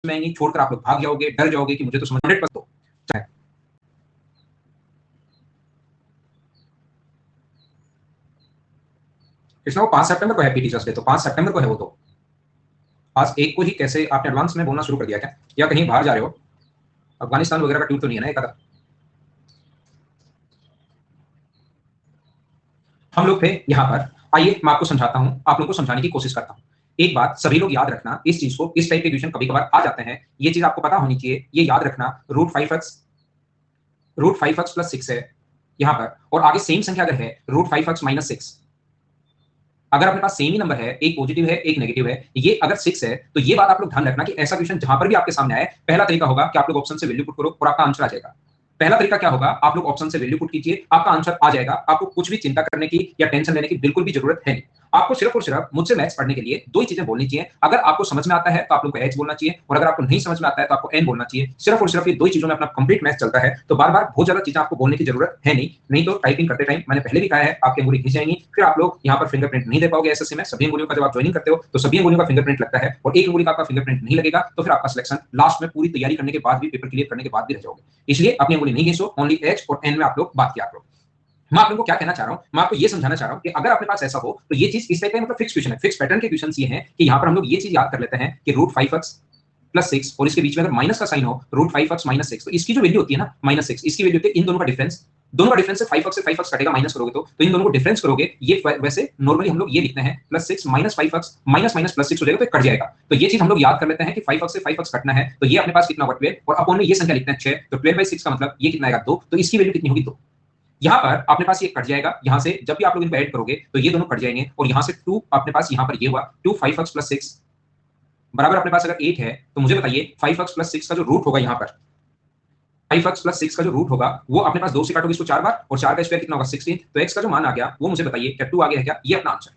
में आएंगी, छोड़कर आप लोग भाग जाओगे, डर जाओगे कि मुझे तो समझ 100% है। कृष्णा, वो 5 सितंबर को हैप्पी टीचर्स डे, तो 5 सितंबर को है वो तो। आज एक को ही कैसे आपने एडवांस में बोलना शुरू कर दिया क्या, या कहीं बाहर जा रहे हो? अफगानिस्तान वगैरह का टूर तो नहीं है ना एक आधा? हम लोग थे यहाँ पर। आइए मैं आपको समझाता हूँ, आप लोगों को समझाने की कोशिश करता हूँ। एक बात सभी लोग याद रखना इस चीज को, इस टाइप के क्वेश्चन कभी कभार आ जाते हैं, ये चीज आपको पता होनी चाहिए। ये याद रखना, रूट 5x प्लस 6 है यहाँ पर, और आगे सेम संख्या अगर है रूट 5x माइनस 6, अगर अपने पास सेम ही नंबर है, एक पॉजिटिव है एक नेगेटिव है, ये अगर 6 है, तो ये बात आप लोग ध्यान रखना कि ऐसा क्वेश्चन जहां पर भी आपके सामने आए, पहला तरीका होगा कि आप लोग ऑप्शन से वैल्यू पुट करो और आपका आंसर आ जाएगा। पहला तरीका क्या होगा, आप लोग ऑप्शन से वैल्यू पुट कीजिए, आपका आंसर आ जाएगा। आपको कुछ भी चिंता करने की या टेंशन लेने की बिल्कुल भी जरूरत है नहीं। आपको सिर्फ और सिर्फ मुझसे मैथ्स पढ़ने के लिए दो ही चीजें बोलनी चाहिए। अगर आपको समझ में आता है तो आप लोग को एच बोलना चाहिए, और अगर आपको नहीं समझ में आता है तो आपको एन बोलना चाहिए। सिर्फ और सिर्फ ये दो ही चीजों में अपना कंप्लीट मैथ्स चलता है, तो बार बार बहुत ज्यादा चीजें आपको बोलने की जरूरत है नहीं। नहीं तो टाइपिंग करते टाइम मैंने पहले भी कहा है, आपकी अंगुली घिस जाएंगी, फिर आप लोग यहाँ पर फिंगरप्रिंट नहीं दे पाओगे। एसएससी में सभी अंगुलियों का जब आप ज्वाइनिंग करते हो तो सभी अंगुलियों का फिंगरप्रिंट लगता है, और एक अंगुली का आपका फिंगरप्रिंट नहीं लगेगा तो फिर आपका सिलेक्शन लास्ट में पूरी तैयारी करने के बाद भी, पेपर क्लियर करने के बाद भी रह जाओगे। इसलिए अपनी अंगुली नहीं घिसो, ओनली एच और एन में आप लोग बात किया करो। मैं आप लोगों को क्या कहना चाह रहा हूं, मैं आपको ये समझाना चाह रहा हूं कि अगर अपने पास ऐसा हो तो ये चीज इस टाइप का मतलब फिक्स क्वेश्चन है, फिक्स पैटर्न के क्वेश्चन ये हैं कि यहां पर हम लोग ये चीज याद कर लेते हैं कि रूट 5x प्लस 6, और इसके बीच में अगर माइनस का साइन हो रूट 5x माइनस 6, तो इसकी जो वैल्यू होती है ना -6, इसकी वैल्यू होती है इन दोनों का डिफरेंस। दोनों का डिफरेंस से 5x कटेगा, माइनस करोगे तो इन दोनों को डिफरेंस करोगे। ये वैसे नॉर्मली हम लोग ये लिखते हैं +6 माइनस 5x माइनस माइनस +6 हो जाएगा तो कट जाएगा। तो ये चीज हम लोग याद कर लेते हैं कि 5x से 5x कटना है, तो ये अपने पास कितना होगा 12, और अपॉन में ये संख्या लिखते हैं 6, तो 12/6 का मतलब ये कितना आएगा 2, तो इसकी वैल्यू कितनी होगी 2। यहाँ पर अपने पास ये कट जाएगा, यहाँ से जब भी आप लोग इनको ऐड करोगे तो ये दोनों कट जाएंगे, और यहाँ से 2 अपने पास यहाँ पर ये हुआ 2 5x प्लस 6 बराबर अपने पास अगर 8 है, तो मुझे बताइए 5x प्लस 6 का जो रूट होगा यहाँ पर, 5x प्लस 6 का जो रूट होगा वो अपने पास 2 से काटोगे इसको 4 बार, और 4 का स्क्वायर कितना होगा 16, तो x का जो मान आ गया वो मुझे बताइए क्या 2 आ गया है क्या, ये अपना आंसर।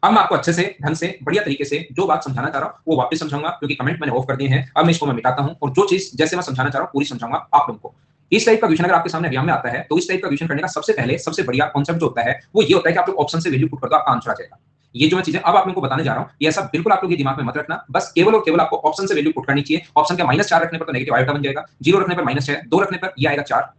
अब मैं आपको अच्छे से ढंग से बढ़िया तरीके से जो बात समझाना चाह रहा हूँ वो वापस समझाऊंगा, क्योंकि कमेंट मैंने ऑफ कर दिए हैं। अब मैं इसको मिटाता हूँ, और जो चीज जैसे मैं समझाना चाह रहा हूँ पूरी समझाऊंगा आप लोगों को। इस टाइप का क्वेश्चन अगर आपके सामने एग्जाम में आता है, तो इस टाइप का क्वेश्चन करने का सबसे पहले सबसे बढ़िया कॉन्सेप्ट जो होता है वो ये होता है कि आप लोग ऑप्शन से वैल्यू पुट कर दो, आपका आंसर आ जाएगा। ये जो मैं चीजें अब आप लोगों को बताने जा रहा हूँ, ये सब बिल्कुल आप लोग ये दिमाग में मत रखना, बस केवल और केवल आपको ऑप्शन से वैल्यू पुट करनी चाहिए। ऑप्शन के -4 रखने पर तो नेगेटिव आयोटा बन जाएगा, 0 रखने पर -6, 2 रखने पर ये आएगा 4,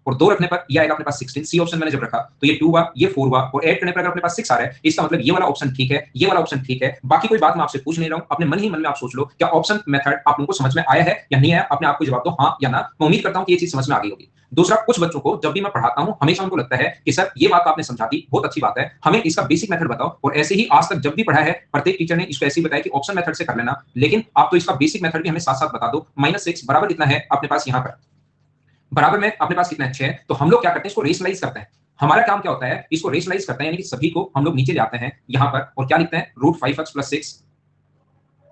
और 2 रखने पर ये आएगा अपने पास 16। सी ऑप्शन मैंने जब रखा तो ये 2 हुआ, ये 4 हुआ, और ऐड करने पर अगर अपने पास 6 आ रहा है, इसका मतलब ये वाला ऑप्शन ठीक है, ये वाला ऑप्शन ठीक है। बाकी कोई बात मैं आपसे पूछ नहीं रहा हूं, अपने मन ही मन में आप सोच लो क्या ऑप्शन मेथड आप लोगों को समझ में आया है या नहीं आया। अपने आप को जवाब दो हाँ या ना। मैं उम्मीद करता हूं कि ये चीज समझ में आ गई होगी। दूसरा, कुछ बच्चों को जब भी मैं पढ़ाता हूं हमेशा उनको लगता है कि सर ये बात आपने समझा दी, बहुत अच्छी बात है, हमें इसका बेसिक मेथड बताओ। और ऐसे ही आज तक जब भी पढ़ा है प्रत्येक टीचर ने इसको ऐसे ही बताया कि ऑप्शन मेथड से कर लेना, लेकिन आप तो इसका बेसिक मेथड भी हमें साथ साथ बता दो। -6 बराबर कितना है अपने पास यहाँ पर, बराबर में अपने पास कितना है 6, तो हम लोग क्या करते हैं इसको रेशनलाइज करते हैं। हमारा काम क्या होता है, इसको रेशनलाइज करते हैं, यानी कि सभी को हम लोग नीचे ले आते हैं यहाँ पर, और क्या लिखते हैं रूट 5x प्लस 6,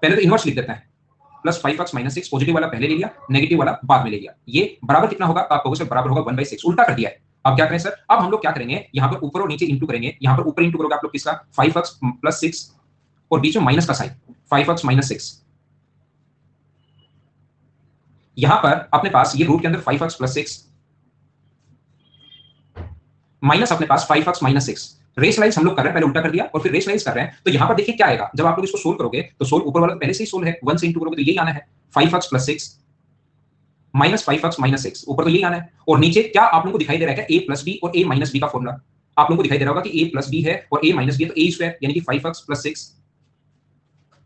पहले तो इनवर्स लिख देते हैं, +5x माइनस 6, पॉजिटिव वाला पहले ले लिया, नेगेटिव वाला बाद में ले लिया। ये बराबर कितना होगा, तो आप कहोगे सर बराबर होगा 1/6, उल्टा कर दिया है। अब क्या करें सर, अब हम लोग क्या करेंगे, यहाँ पर ऊपर और नीचे इंटू करेंगे। यहाँ पर ऊपर इंटू करोगे आप लोग किसका 5x प्लस 6, और बीच में माइनस का साइन 5x माइनस 6। यहाँ पर अपने पास ये रूट के अंदर 5x प्लस 6 माइनस अपने पास 5x माइनस 6, रेशनलाइज हम लोग कर रहे हैं, पहले उल्टा कर दिया और फिर रेशनलाइज कर रहे हैं। तो यहां पर देखिए क्या आएगा, जब आप लोग इसको सोल्व करोगे तो सोल्व ऊपर वाला पहले से ही सोल्व है, 1 से इंटू करोगे तो यही आना है 5x plus 6 minus 5x minus 6, ऊपर तो यही आना है। और नीचे क्या आप लोगों को दिखाई दे रहा है, a प्लस बी और a माइनस बी का फॉर्मूला आप लोगों को दिखाई दे रहा होगा कि a प्लस बी है और a माइनस बी है, तो a स्क्वायर यानी कि 5x प्लस 6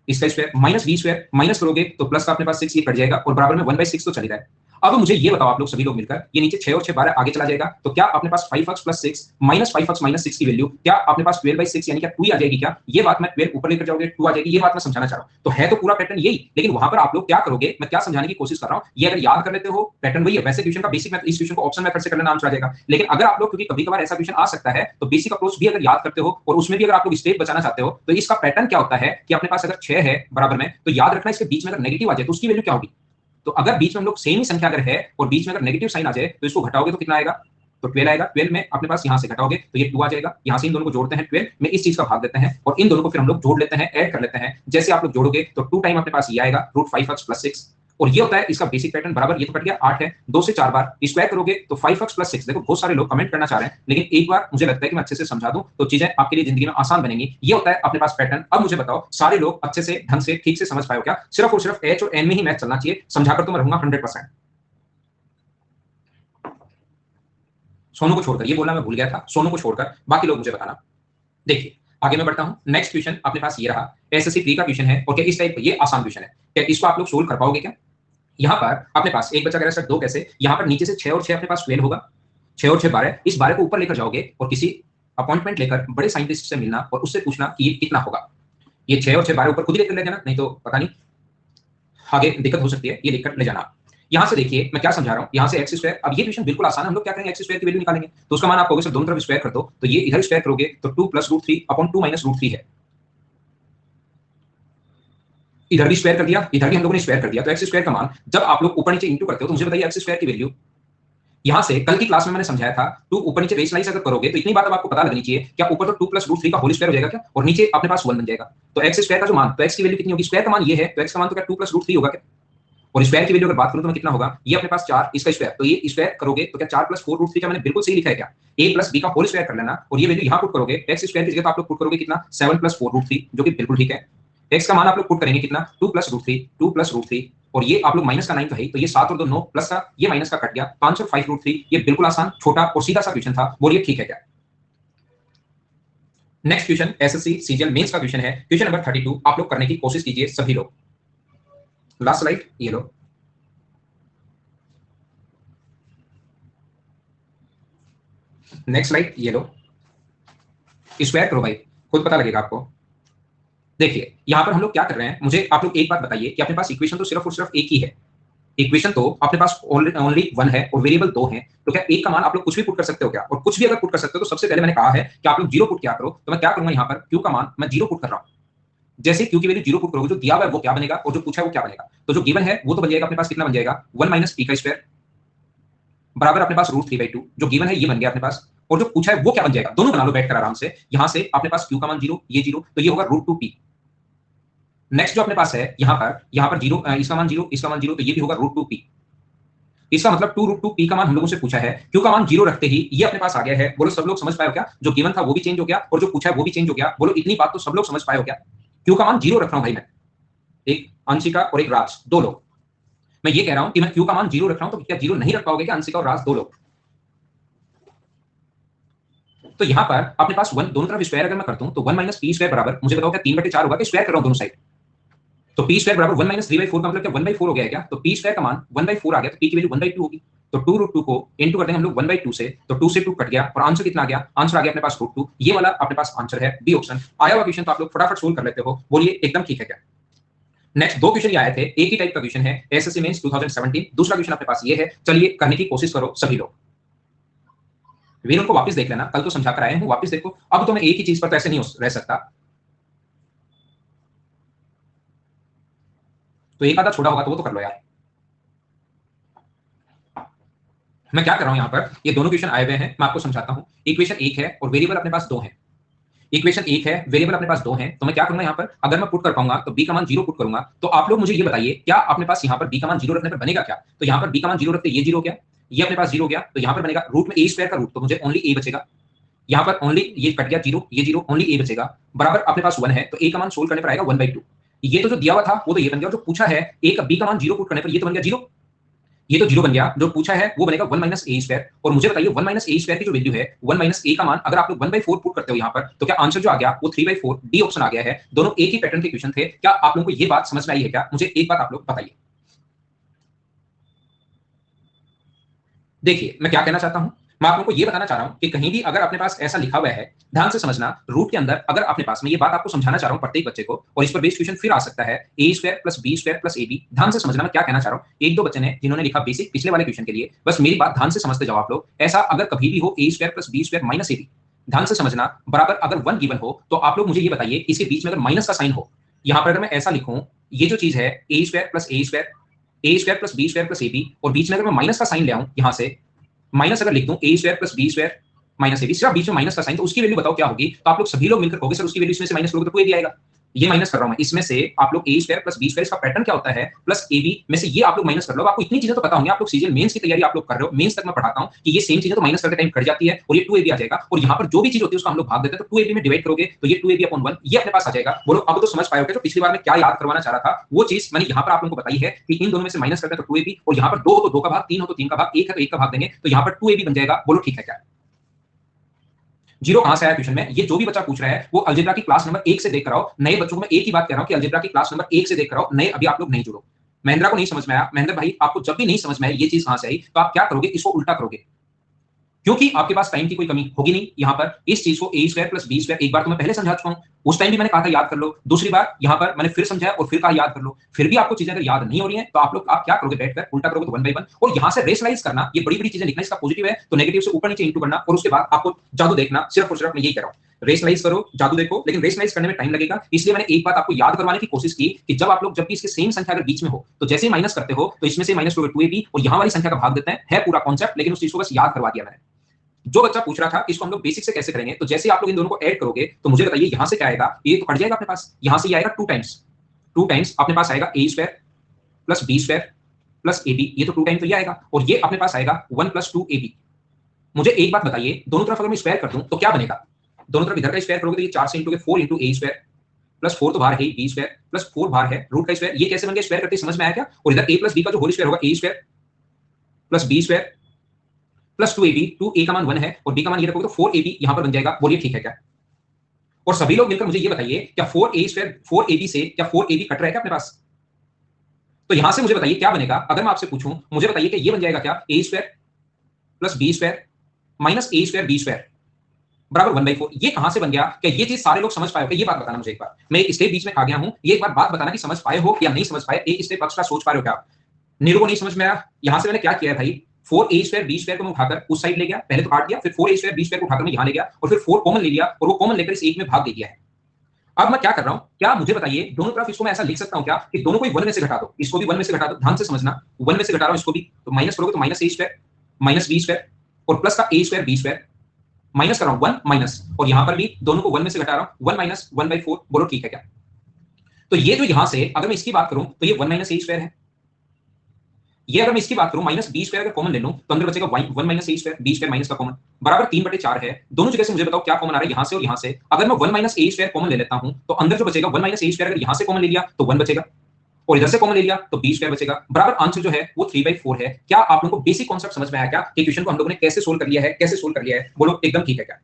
इसका square minus B square, minus करोगे तो प्लस का अपने पास 6 ये कट जाएगा, और बराबर में 1/6 तो चल रहा है। अब मुझे ये बताओ आप लोग सभी लोग मिलकर, ये नीचे 6 और 6 12 आगे चला जाएगा, तो क्या अपने पास 5x plus 6 minus 5x minus 6 की वैल्यू क्या अपने पास 12/6 यानी क्या 2 ही आ जाएगी क्या? ये बात मैं 12 ऊपर लेकर जाओगे 2 आ जाएगी, ये बात मैं समझाना चाह रहा हूं। तो है तो पूरा पैटर्न यही, लेकिन वहां पर आप लोग क्या करोगे, मैं क्या समझाने की कोशिश कर रहा हूं, ये अगर याद कर लेते हो पैटर्न वही है। वैसे क्वेश्चन का बेसिक इस क्वेश्चन को ऑप्शन मेथड से करना आंसर आ जाएगा, लेकिन अगर आप लोग, क्योंकि कभी कभार ऐसा क्वेश्चन आ सकता है, तो बेसिक अप्रोच भी अगर याद करते हो और उसमें भी अगर आप लोग स्टेप बचाना चाहते हो, तो इसका पैटर्न क्या होता है कि अपने पास अगर 6 है बराबर में, तो याद रखना इसके बीच में अगर नेगेटिव आ जाए तो उसकी वैल्यू क्या होगी। तो अगर बीच में हम लोग सेम ही संख्या अगर है और बीच में अगर नेगेटिव साइन आ जाए तो इसको घटाओगे तो कितना आएगा, तो 12 आएगा। 12 में अपने पास यहां से घटाओगे तो ये 2 आ जाएगा, यहां से इन दोनों को जोड़ते हैं 12 में, इस चीज का भाग देते हैं और इन दोनों को फिर हम लोग जोड़ लेते हैं, ऐड कर लेते हैं। जैसे आप लोग जोड़ोगे तो 2 टाइम अपने पास ये आएगा रूट 5x प्लस 6, और ये होता है इसका बेसिक पैटर्न बराबर, ये तो कट गया 8 है, 2 से 4 बार स्क्वायर करोगे तो 5x + 6। देखो बहुत सारे लोग कमेंट करना चाह रहे हैं, लेकिन एक बार मुझे लगता है कि मैं अच्छे से समझा दूं तो चीजें आपके लिए जिंदगी में आसान बनेंगी। ये होता है अपने पास पैटर्न। अब मुझे बताओ सारे लोग अच्छे से ढंग से ठीक से समझ पाए हो क्या? सिर्फ और सिर्फ h और n में ही मैथ चलना चाहिए, समझाकर तो मैं रहूंगा 100%। सोनू को छोड़कर, ये बोलना मैं भूल गया था, सोनू को छोड़कर बाकी लोग मुझे बताना। देखिए आगे मैं बढ़ता हूं। नेक्स्ट क्वेश्चन अपने पास ये रहा, एसएससी प्री का क्वेश्चन है और क्या इस टाइप, ये आसान क्वेश्चन है, क्या इसको आप लोग सोल्व कर पाओगे क्या? यहाँ पर अपने पास एक बच्चा कह रहा है सर 2 कैसे, यहाँ पर नीचे से 6 और 6 अपने पास 12 होगा, 6 और 6 12, इस 12 को ऊपर लेकर जाओगे और किसी अपॉइंटमेंट लेकर बड़े साइंटिस्ट से मिलना और उससे पूछना कि ये कितना होगा। ये 6 और 6 12 ऊपर खुद ही लेकर ले जाना, नहीं तो पता नहीं आगे दिक्कत हो सकती है, ये लेकर ले जाना। यहाँ से देखिए मैं क्या समझा रहा हूँ, यहाँ से एक्स स्क्वायर, अब ये क्वेश्चन बिल्कुल आसान है, हम लोग क्या करेंगे एक्स स्क्वायर की वैल्यू निकालेंगे, तो उसका मान आप कहोगे सर दोनों तरफ स्क्वायर कर दो, तो ये इधर स्क्वायर करोगे तो 2 + √3/2 - √3 है, इधर भी स्क्वायर कर दिया, इधर भी हम लोगों ने स्क्वायर कर दिया, तो एक्स स्क्वायर का मान जब आप लोग ऊपर नीचे इंटू करते हो तो मुझे बताइए एक्स स्क्वायर की वैल्यू। यहाँ से कल की क्लास में मैंने समझाया था 2 ऊपर नीचे बेस लाइस अगर करोगे तो इतनी बात अब आपको पता लगनी चाहिए, क्या ऊपर तो 2 + √3 का होल स्क्वायर हो जाएगा क्या, और नीचे अपने पास 1 बन जाएगा, तो एक्स स्क्वायर का जो मान, तो एक्स की वैल्यू कितनी होगी, स्क्वायर का मान ये है, तो एक्स का मान तो क्या 2 + √3 होगा क्या, और स्क्वायर की वैल्यू अगर बात करूं तो मैं कितना होगा, ये अपने पास 4, इसका स्क्वायर, तो ये स्क्वायर करोगे तो क्या 4 + 4 √3 का मैंने बिल्कुल सही लिखा है क्या, a + b का होल स्क्वायर कर लेना, और ये वैल्यू यहां पुट करोगे, एक्स स्क्वायर की जगह तो आप लोग पुट करोगे कितना 7 + 4 √3, जो कि बिल्कुल ठीक है। एक्स का मान आप लोग पुट करेंगे कितना 2 + √3, 2 + √3, और ये आप लोग माइनस का 9 तो है, तो ये 7 और 2 9 प्लस का ये माइनस का कट गया 5 और 5 √3। ये बिल्कुल आसान छोटा और सीधा सा क्वेश्चन था, बोलिए ठीक है क्या? Next question SSC CGL mains का क्वेश्चन है, क्वेश्चन नंबर 32, आप लोग करने की कोशिश कीजिए सभी लोग। लास्ट स्लाइड ये लो, नेक्स्ट स्लाइड ये लो, स्क्वायर करो भाई, खुद पता लगेगा आपको। देखिए यहां पर हम लोग क्या कर रहे हैं, मुझे आप लोग एक बात बताइए कि अपने पास इक्वेशन तो सिर्फ और सिर्फ एक ही है, इक्वेशन तो अपने पास ओनली 1 है और वेरिएबल 2 हैं, तो क्या एक का मान आप लोग कुछ भी पुट कर सकते हो क्या, और कुछ भी अगर पुट कर सकते हो तो सबसे पहले मैंने कहा है कि आप लोग 0 पुट किया करो, तो मैं क्या करूंगा यहाँ पर q का मान मैं 0 पुट कर रहा हूँ, जैसे q की वैल्यू 0 पुट करोगे जो दिया हुआ है वो क्या बनेगा और जो पूछा है वो क्या बनेगा, तो जो गिवन है वो तो बन जाएगा अपने पास कितना बन जाएगा 1 - p का स्क्वायर बराबर अपने पास √3/2, जो गिवन है ये बन गया अपने पास, और जो पूछा है वो क्या बन जाएगा, दोनों बना लो बैठकर आराम से, यहां से अपने पास q का मान 0, ये 0, तो ये होगा √2p। नेक्स्ट जो अपने पास है यहाँ पर 0, इसका मान 0, इसका मान 0, तो ये भी होगा √2p। इसका मतलब 2√2p का मान हम लोगों से पूछा है, q का मान 0 रखते ही ये अपने पास आ गया है। बोलो सब लोग समझ पाए हो क्या, जो गिवन था वो भी चेंज हो गया और जो पूछा है वो भी चेंज हो गया, बोलो इतनी बात तो सब लोग समझ पाए हो क्या? q का मान 0 रख रहा हूं भाई मैं, एक अंशिका और एक राज, दो लोग, मैं ये कह रहा हूं कि मैं q का मान 0 रख रहा हूं, तो क्या 0 नहीं रख पाओगे क्या अंशिका और राज, दो लोग? तो यहाँ पर अपने पास 1 दोनों तरफ स्क्वायर अगर मैं करता हूं तो 1 - p स्क्वायर बराबर, मुझे बताओ क्या 3/4 होगा, कि स्क्वायर कर रहा हूं दोनों साइड, तो p स्क्वायर बराबर 1 - 3/4 का मतलब क्या 1/4 हो गया है क्या, तो p स्क्वायर का मान 1/4 आ गया, तो p की वैल्यू 1/2 होगी, तो 2√2 को इनटू कर देंगे हम लोग 1/2 से, तो 2 से 2 कट गया और आंसर कितना आ गया, आंसर आ गया अपने पास √2। ये वाला अपने पास आंसर है बी ऑप्शन। आया हुआ क्वेश्चन तो आप लोग फटाफट सोल्व कर लेते हो, बोलिए एकदम ठीक है क्या? नेक्स्ट दो क्वेश्चन ये आए थे, एक ही टाइप का क्वेश्चन है, एसएससी मेंस 2017, दूसरा क्वेश्चन अपने पास ये है, चलिए करने की कोशिश करो सभी लोग। वीर उनको वापस देख लेना, कल तो समझा कर आए हूं, वापस देखो, अब तो मैं एक ही चीज पर तो ऐसे नहीं रह सकता, तो एक आधा छोड़ा होगा तो वो तो कर लो यार। मैं क्या कर रहा हूं यहाँ पर, ये दोनों क्वेश्चन आए हुए हैं, मैं आपको समझाता हूं। इक्वेशन 1 है और वेरिएबल अपने पास 2 है, इक्वेशन 1 है, वेरिएबल अपने पास 2 हैं, तो मैं क्या करूंगा यहाँ पर, अगर मैं पुट कर पाऊंगा तो b का मान 0 पुट करूंगा, तो आप लोग मुझे ये बताइए क्या अपने पास यहाँ पर b का मान 0 रखने पर बनेगा क्या, तो यहाँ पर b का मान 0 रखते ये 0 हो गया, ये अपने पास 0 हो गया, तो यहाँ पर बनेगा रूट में a स्क्वायर का रूट, तो मुझे ओनली a बचेगा, यहाँ पर ओनली ये कट गया 0, ये 0, ओनली a बचेगा, बराबर अपने पास 1 है, तो a का मान सोल्व करने पर आएगा 1/2। ये तो जो दिया हुआ था वो तो ये बन गया, जो पूछा है a का b का मान 0 पुट करने पर ये तो बन गया 0, ये तो 0 बन गया, जो पूछा है वो बनेगा 1 - a स्क्वायर, और मुझे बताइए 1 - a स्क्वायर की जो वैल्यू है 1 - a का मान अगर आप लोग 1/4 पुट करते हो यहाँ पर, तो क्या आंसर जो आ गया वो 3/4, डी ऑप्शन आ गया है। दोनों एक ही पैटर्न के क्वेश्चन थे, क्या आप लोगों को ये बात समझ में आई है क्या, मुझे एक बात आप लोग बताइए। देखिए मैं क्या कहना चाहता हूं, मैं आप लोगों को ये बताना चाह रहा हूं कि कहीं भी अगर अपने पास ऐसा लिखा हुआ है, ध्यान से समझना, रूट के अंदर अगर अपने पास, मैं ये बात आपको समझाना चाह रहा हूं प्रत्येक बच्चे को, और इस पर बेस्ड क्वेश्चन फिर आ सकता है a square plus b square plus ab, ध्यान से समझना मैं क्या कहना चाह रहा हूं। एक दो बच्चे ने जिन्होंने लिखा बेसिक पिछले वाले क्वेश्चन के लिए, बस मेरी बात ध्यान से समझते जाओ आप लोग। ऐसा अगर कभी भी हो a square plus b square minus ab, ध्यान से समझना, बराबर अगर 1 गिवन हो तो आप लोग मुझे ये बताइए इसके बीच में अगर माइनस का साइन हो, यहां पर अगर मैं ऐसा लिखूं, ये जो चीज है a square plus a square, a square plus b square plus ab, और बीच में अगर मैं माइनस का साइन ले आऊं, यहां से माइनस अगर लिख दूं a square plus b square minus ab, सिर्फ बीच में माइनस का साइन, तो उसकी वैल्यू बताओ क्या होगी, तो आप लोग सभी लोग मिलकर कहोगे सर उसकी वैल्यू इसमें से माइनस करोगे तो 2ab आएगा, ये माइनस कर रहा हूं मैं, इसमें से आप लोग ए स्क्वायर प्लस बी स्क्वायर, इसका पैटर्न क्या होता है, प्लस ए बी में से ये आप लोग माइनस कर लो। आपको इतनी चीजें तो पता होंगी, आप लोग सीजीएल मेंस की तैयारी आप लोग कर रहे हो, मेंस तक मैं पढ़ाता हूं कि ये सेम चीजें तो माइनस करते टाइम कट जाती है और ये 2ab आ जाएगा, और यहां पर जो भी चीज होती है उसका हम लोग भाग देते हैं, तो 2ab में डिवाइड करोगे तो ये 2ab अपॉन 1 ये अपने पास आ जाएगा। बोलो अब तो समझ पाए हो, जो पिछली बार मैं क्या याद करवाना चाह रहा था वो चीज मैंने यहां पर आप लोगों को बताई है कि इन दोनों में से माइनस करते हैं तो 2ab, और यहां पर 2 हो तो 2 का भाग, 3 हो तो 3 का भाग, 1 है तो 1 का भाग देंगे, तो यहां पर 2ab बन जाएगा। बोलो ठीक है क्या? जीरो कहां से आया क्वेश्चन में? ये जो भी बच्चा पूछ रहा है वो अलजेब्रा की क्लास नंबर 1 से देख कर आओ। नए बच्चों को मैं एक ही बात कह रहा हूं कि अलजेब्रा की क्लास नंबर 1 से देख कर आओ, नए अभी आप लोग नहीं जुड़ो। महेंद्रा को नहीं समझ में आया, महेंद्र भाई आपको जब भी नहीं समझ में आए ये चीज कहां से आई, तो आप क्या करोगे, इसको उल्टा करोगे, क्योंकि आपके पास टाइम की कोई कमी होगी नहीं। यहां पर इस चीज को ए स्क्वायर प्लस बी स्क्वायर एक बार तो मैं पहले समझा चुका हूं, उस टाइम भी मैंने कहा था याद कर लो, दूसरी बार यहां पर मैंने फिर समझाया और फिर कहा याद कर लो, फिर भी आपको चीजें अगर याद नहीं हो रही हैं तो आप क्या करोगे, बैठकर उल्टा करोगे तो 1 बाय 1, और यहां से रेशनलाइज करना, ये बड़ी बड़ी चीजें लिखना, इसका पॉजिटिव है तो नेगेटिव से ऊपर नीचे इंटू करना, और उसके बाद आपको जादू देखना, सिर्फ और सिर्फ मैं यही कह रहा हूं, रेशनलाइज करो, जादू देखो, लेकिन रेशनलाइज करने में टाइम लगेगा। इसलिए मैंने एक बात आपको याद करवाने की कोशिश की कि जब भी इसके सेम संख्या अगर बीच में हो तो जैसे ही माइनस करते हो तो इसमें से माइनस करोगे 2ab और यहां वाली संख्या का भाग देते हैं, है पूरा कॉन्सेप्ट, लेकिन उस चीज को बस याद करवा दिया मैंने। जो बच्चा पूछ रहा था इसको हम लोग बेसिक से कैसे करेंगे, तो जैसे आप लोग इन दोनों को ऐड करोगे तो मुझे बताइए यहां से क्या आएगा, ये तो कट जाएगा अपने पास, यहां से ये आएगा 2 टाइम्स अपने पास आएगा a square plus B square plus a b, ये तो 2 टाइम तो ये आएगा, और ये अपने पास आएगा 1 प्लस 2ab। मुझे एक बात बताइए, दोनों तरफ अगर मैं स्क्वायर कर दूं तो क्या बनेगा, दोनों तरफ इधर का स्क्वायर करोगे तो ये 4 से इंटू के 4 इंटू ए स्क्वायर प्लस 4 तो बाहर है बी स्क्वायर प्लस 4 बाहर है रूट का स्क्वायर, ये कैसे बन गया, स्क्वायर करके समझ में आया क्या? और इधर ए प्लस बी का जो होल स्क्वायर होगा, a square plus B square plus 2ab, 2a का मान 1 है और b का मान ये रखोगे तो 4ab यहां पर बन जाएगा। बोलिए ठीक है क्या? और सभी लोग मिलकर मुझे ये बताइए, क्या 4a स्क्वायर 4ab से क्या 4ab कट रहा है क्या अपने पास? तो यहां से मुझे बताइए क्या बनेगा, अगर मैं आपसे पूछूं, मुझे बताइए कि ये बन जाएगा क्या, a square plus b square minus a square b square बराबर 1/4। ये कहां से बन गया? क्या ये चीज सारे लोग समझ पाए हो? ये बात बताना मुझे एक बार, मैं एक स्टेप बीच में आ गया हूं, ये एक बार बात बताना कि समझ पाए हो या नहीं समझ पाए, एक स्टेप एक्स्ट्रा सोच पा रहे हो क्या? नीरू को नहीं समझ में आया, यहां से मैंने क्या किया है भाई, 4a स्क्वायर b स्क्वायर को मैं उठाकर उस साइड ले गया, पहले तो काट दिया, फिर 4a स्क्वायर b स्क्वायर को उठाकर मैं यहां ले गया और फिर 4 कॉमन ले लिया और वो कॉमन लेकर इस एक में भाग दे दिया है। अब मैं क्या कर रहा हूं, क्या मुझे बताइए, दोनों तरफ इसको मैं ऐसा लिख सकता हूं क्या कि दोनों को 1 में से घटा दो, इसको भी 1 में से घटा दो, ध्यान से समझना, 1 में से घटा रहा हूं इसको भी, तो माइनस करोगे तो minus a square minus b square और प्लस का a square b square, minus कर रहा हूं 1 माइनस, और यहां पर भी दोनों को 1 में से घटा रहा हूं, 1 माइनस 1/4। बोलो ठीक है क्या? तो ये जो यहां से अगर मैं इसकी बात करूं तो ये 1 माइनस a स्क्वायर है, ये अगर मैं इसकी बात करूं माइनस बी स्क्वायर अगर कॉमन ले लूं तो अंदर बचेगा 1 माइनस ए स्क्वायर, बी स्क्वायर माइनस का कॉमन बराबर 3/4 है। दोनों जगह से मुझे बताओ क्या कॉमन आ रहा है, यहां से और यहां से। अगर मैं 1 माइनस ए स्क्वायर कॉमन ले लेता हूं तो अंदर जो बचेगा 1 माइनस ए स्क्वायर, अगर यहां से कॉमन ले लिया तो 1 बचेगा, और इधर से कॉमन ले लिया तो बी स्क्वायर बचेगा, बराबर आंसर जो है वो 3/4 है। क्या आप लोगों को बेसिक कॉन्सेप्ट समझ में आया क्या कि क्वेश्चन को हम लोगों ने कैसे सोल्व कर लिया है, कैसे सोल्व कर लिया है? बोलो एकदम ठीक है क्या?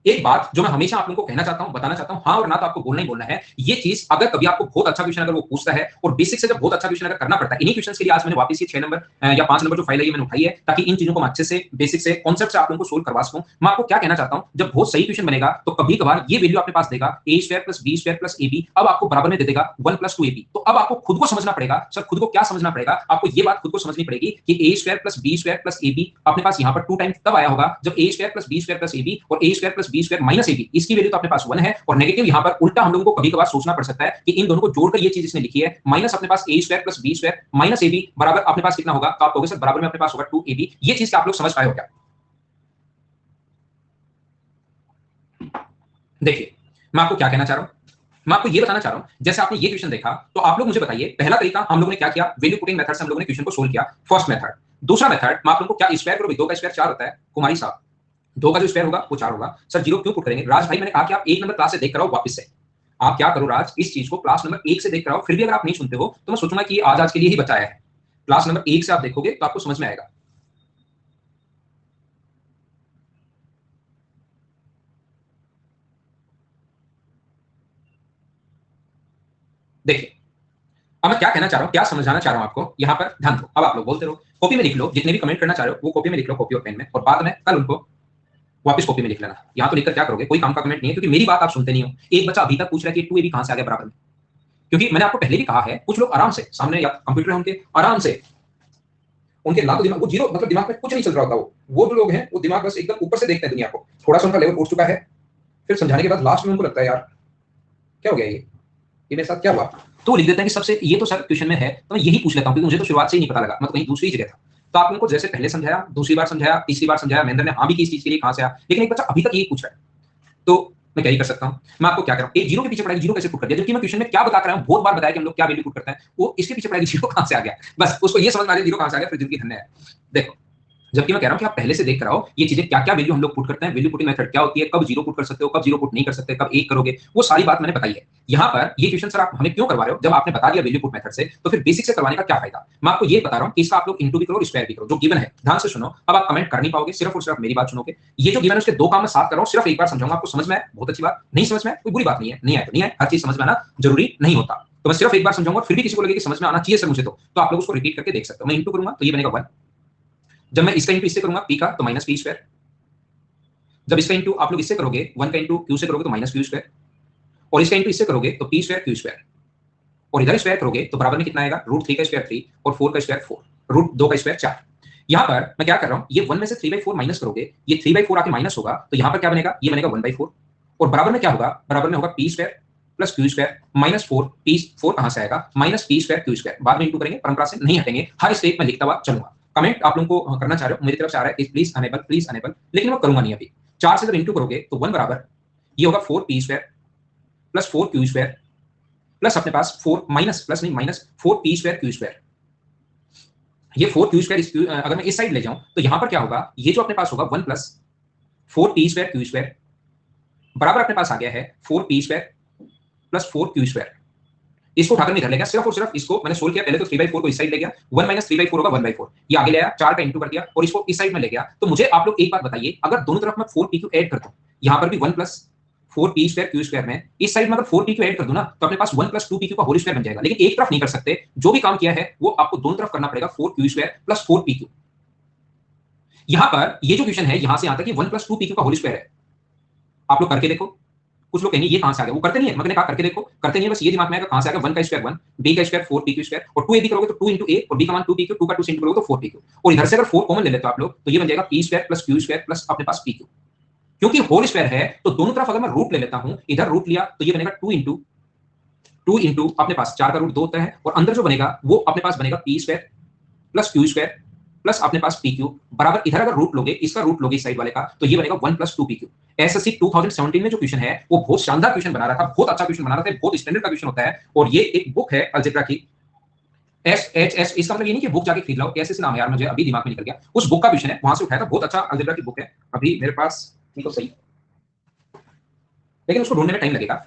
एक बात जो मैं हमेशा आप लोगों को कहना चाहता हूं, बताना चाहता हूं, हाँ और ना तो आपको बोलना ही बोलना है, ये चीज अगर कभी आपको बहुत अच्छा क्वेश्चन अगर वो पूछता है और बेसिक से जब बहुत अच्छा क्वेश्चन अगर करना पड़ता है, इन्हीं क्वेश्चंस के लिए आज मैंने वापस ये 6 नंबर या 5 नंबर जो फाइल है ये मैंने उठाई है, ताकि इन चीजों को मैं अच्छे से बेसिक से कॉन्सेप्ट से आप लोगों को सोल्व करवा सकूं। मैं आपको क्या कहना चाहता हूं, जब बहुत सही क्वेश्चन बनेगा तो कभी कभार ये वैल्यू अपने पास देगा a square plus b square plus ab, अब आपको बराबर में दे देगा 1 प्लस 2ab, तो अब आपको खुद को समझना पड़ेगा, सर खुद को क्या समझना पड़ेगा, आपको ये बात खुद को समझनी पड़ेगी कि a square plus b square plus ab अपने पास यहां पर 2 टाइम्स तब आया होगा जब a square plus b square plus ab और a square plus b square minus ab, इसकी वैल्यू तो अपने पास 1 है, और नेगेटिव यहां पर उल्टा हम लोगों को कभी कभार सोचना पड़ सकता है कि इन दोनों को जोड़कर ये चीज इसने लिखी है, माइनस अपने पास a square plus b square minus ab बराबर अपने पास कितना होगा, तो आप कहोगे सर बराबर में अपने पास होगा 2ab। ये चीज आप लोग समझ पाए हो क्या? देखिए मैं आपको क्या कहना चाह रहा हूं, मैं आपको ये बताना चाह रहा हूं, जैसे आपने ये क्वेश्चन देखा तो आप लोग मुझे बताइए, पहला तरीका हम लोगों ने क्या किया, वैल्यू पुटिंग मेथड से हम लोगों ने क्वेश्चन को सोल्व किया, फर्स्ट मेथड। दूसरा मेथड मैं आप लोगों को क्या, स्क्वायर करो, 2 का स्क्वायर 4 होता है कुमारी साहब, 2 का जो स्क्वायर होगा वो 4 होगा। सर जीरो क्यों पुट करेंगे? राज भाई मैंने कहा कि आप 1 नंबर क्लास से देख कर आओ वापस से, आप क्या करो राज, इस चीज को क्लास नंबर 1 से देख कर आओ, फिर भी अगर आप नहीं सुनते हो तो मैं सोचूंगा कि आज के लिए ही बचाया है, क्लास नंबर 1 से आप देखोगे तो आपको समझ में आएगा। देखिए अब मैं क्या कहना चाह रहा हूं, क्या समझाना चाह रहा हूं आपको, यहां पर ध्यान दो, अब आप लोग बोलते रहो, कॉपी में लिख लो, जितने भी कमेंट करना चाह रहे हो वो कॉपी में लिख लो, कॉपी और पेन में, और बाद में कल उनको वापस कॉपी में लिख लेना। यहां तो लिखकर क्या करोगे, कोई काम का कमेंट नहीं है, क्योंकि मेरी बात आप सुनते नहीं हो। एक बच्चा अभी तक पूछ रहा है कि 2ab कहां से आ गया बराबर में, क्योंकि मैंने आपको पहले भी कहा है, कुछ लोग आराम से सामने या कंप्यूटर है उनके, आराम से उनके लाखों दिमाग, वो जीरो मतलब दिमाग में कुछ नहीं चल रहा होता, वो जो लोग हैं वो दिमाग बस एकदम ऊपर से देखते हैं दुनिया को, थोड़ा सा उनका लेवल उठ चुका है, फिर समझाने के बाद लास्ट में उनको लगता है यार क्या हो गया, ये मेरे साथ क्या हुआ, तो लिख देते हैं कि सबसे ये तो सर क्वेश्चन में है, तो मैं यही पूछ लेता हूं क्योंकि मुझे तो शुरुआत से ही नहीं पता लगा, मैं तो कहीं दूसरी जगह था। तो आप उनको जैसे पहले समझाया, दूसरी बार समझाया, तीसरी बार समझाया, महेंद्र ने हाँ भी की इस चीज के लिए कहां से आया, लेकिन एक बच्चा अभी तक यही पूछ रहा है। तो मैं क्या ही कर सकता हूं, मैं आपको क्या कर रहा हूं, एक जीरो के पीछे पड़ा है, जीरो कैसे पुट कर दिया, जबकि मैं क्वेश्चन में क्या बता कर रहा हूं, बहुत बार बताया कि हम लोग क्या वैल्यू पुट करते हैं, वो इसके पीछे पड़ा है, जीरो कहां से आ गया, बस उसको ये समझ में आ गया जीरो कहां से आ गया, फिर जिंदगी धन्य है। देखो, जबकि मैं कह रहा हूं कि आप पहले से देख कर आओ ये चीजें क्या क्या वैल्यू हम लोग पुट करते हैं, वैल्यू पुटिंग मेथड क्या होती है, कब जीरो पुट कर सकते हो, कब जीरो पुट नहीं कर सकते, कब एक करोगे, वो सारी बात मैंने बताई है। यहाँ पर ये क्वेश्चन सर आप हमें क्यों करवा रहे हो, जब आपने बता दिया वैल्यू पुट मेथड से, तो फिर बेसिक से करवाने का क्या फायदा। मैं आपको ये बता रहा हूं कि इसका आप लोग इंटू भी करो, स्क्वायर भी करो, जो गिवन है ध्यान से सुनो। अब आप कमेंट कर नहीं पाओगे, सिर्फ और सिर्फ मेरी बात सुनोगे। ये जो गिवन है उसके दो काम मैं साथ कर रहा हूं, सिर्फ एक बार समझाऊंगा, आपको समझ में आए बहुत अच्छी बात, नहीं समझ में आए कोई बुरी बात नहीं है, नहीं आए तो नहीं आए, हर चीज समझ में आना जरूरी नहीं होता। तो मैं सिर्फ एक बार समझाऊंगा, फिर भी किसी को लगे कि समझ में आना चाहिए सर मुझे, तो आप लोग उसको रिपीट करके देख सकते हो। मैं इंटू करूंगा तो ये बनेगा 1, जब मैं इसका इंटू इससे करूंगा पी का तो माइनस पी स्क्वायर, जब इसका इंटू आप लोग इससे करोगे 1 का इंटू क्यू से करोगे तो माइनस क्यू स्क्वायर, और इसका इंटू इससे करोगे तो पी स्क्वायर क्यू स्क्वायर, और इधर स्क्वायर करोगे तो बराबर में कितना आएगा, रूट 3 का स्क्वायर 3 और 4 का स्क्वायर 4, रूट 2 का स्क्वायर 4। यहां पर मैं क्या कर रहा हूं, ये 1 में से 3/4 माइनस करोगे, ये 3/4 आके माइनस होगा, तो यहां पर क्या बनेगा, ये बनेगा 1/4, और बराबर में क्या होगा, बराबर में होगा P square plus Q square minus 4 P 4 कहां से आएगा, minus P square Q square, बाद में इंटू करेंगे, परंपरा से नहीं हटेंगे, हर स्टेप में लिखता हुआ चलूंगा। कमेंट आप लोगों को करना चाह रहे हो, मेरी तरफ से आ रहा है प्लीज अनेबल, लेकिन मैं करूंगा नहीं अभी। 4 से जब इंटू करोगे तो 1 बराबर ये होगा 4 P square plus 4 Q square plus अपने पास 4 माइनस प्लस नहीं minus 4 P square Q square, ये 4 क्यू स्क्वायर अगर मैं इस साइड ले जाऊं तो यहां पर क्या होगा, ये जो अपने पास होगा 1 plus 4 P square Q square बराबर अपने पास आ गया है 4 P square plus 4 Q square. इसको उठाकर मैं इधर ले गया, सिर्फ और सिर्फ इसको मैंने सोल्व किया, पहले तो 3/4 को इस साइड ले गया, 1 माइनस 3/4 होगा 1/4, ये आगे ले आया, 4 का इंटू कर दिया और इसको इस साइड में ले गया। तो मुझे आप लोग एक बात बताइए, अगर दोनों तरफ मैं 4 pq ऐड कर दूं, यहां पर भी 1 plus 4 p square q square में इस साइड में अगर 4 pq ऐड कर दूं ना, तो अपने पास 1 प्लस 2 pq का होल स्क्वायर बन जाएगा, लेकिन एक तरफ नहीं कर सकते, जो भी काम किया है वो आपको दोनों तरफ करना पड़ेगा, 4 q स्क्वायर प्लस 4 pq। यहां पर ये जो क्वेश्चन है यहां से यहां तक ये 1 प्लस 2 pq का होल स्क्वायर है, आप लोग करके देखो। कुछ लोग कहेंगे ये कहां से आ गया, वो करते नहीं है, मैंने कहा करके देखो, करते नहीं है, बस ये दिमाग में आएगा कहां से आ गया, 1 का स्क्वायर 1, b का स्क्वायर 4 pq स्क्वायर, और 2ab करोगे तो 2 into a और b का मान 2 pq, 2 का 2 से इंटू करोगे तो 4 pq, और इधर से अगर 4 कॉमन ले लेते हो आप लोग तो ये बन जाएगा p square plus q square plus अपने पास pq। क्योंकि होल स्क्वायर है तो दोनों तरफ अगर मैं रूट ले लेता हूं, इधर रूट लिया तो ये बनेगा 2 इंटू अपने पास 4 का रूट 2 होता है, और अंदर जो बनेगा वो अपने पास बनेगा p square plus q square plus अपने पास pq बराबर, इधर अगर रूट लोगे, इसका रूट लोगे इस साइड वाले का, तो ये बनेगा 1 प्लस 2 pq। एसएससी 2017 में जो क्वेश्चन है वो बहुत शानदार क्वेश्चन बना रहा था, बहुत अच्छा क्वेश्चन बना रहा था, बहुत स्टैंडर्ड का क्वेश्चन होता है, और ये एक बुक है अलजेब्रा की, एस इसका मतलब ये नहीं कि बुक जाके खरीद लो, एसएससी नाम है यार, मुझे अभी दिमाग में निकल गया, उस बुक का क्वेश्चन है, वहां से उठाया था, बहुत अच्छा अलजेब्रा की बुक है, अभी मेरे पास नहीं तो सही, लेकिन उसको ढूंढने में टाइम लगेगा।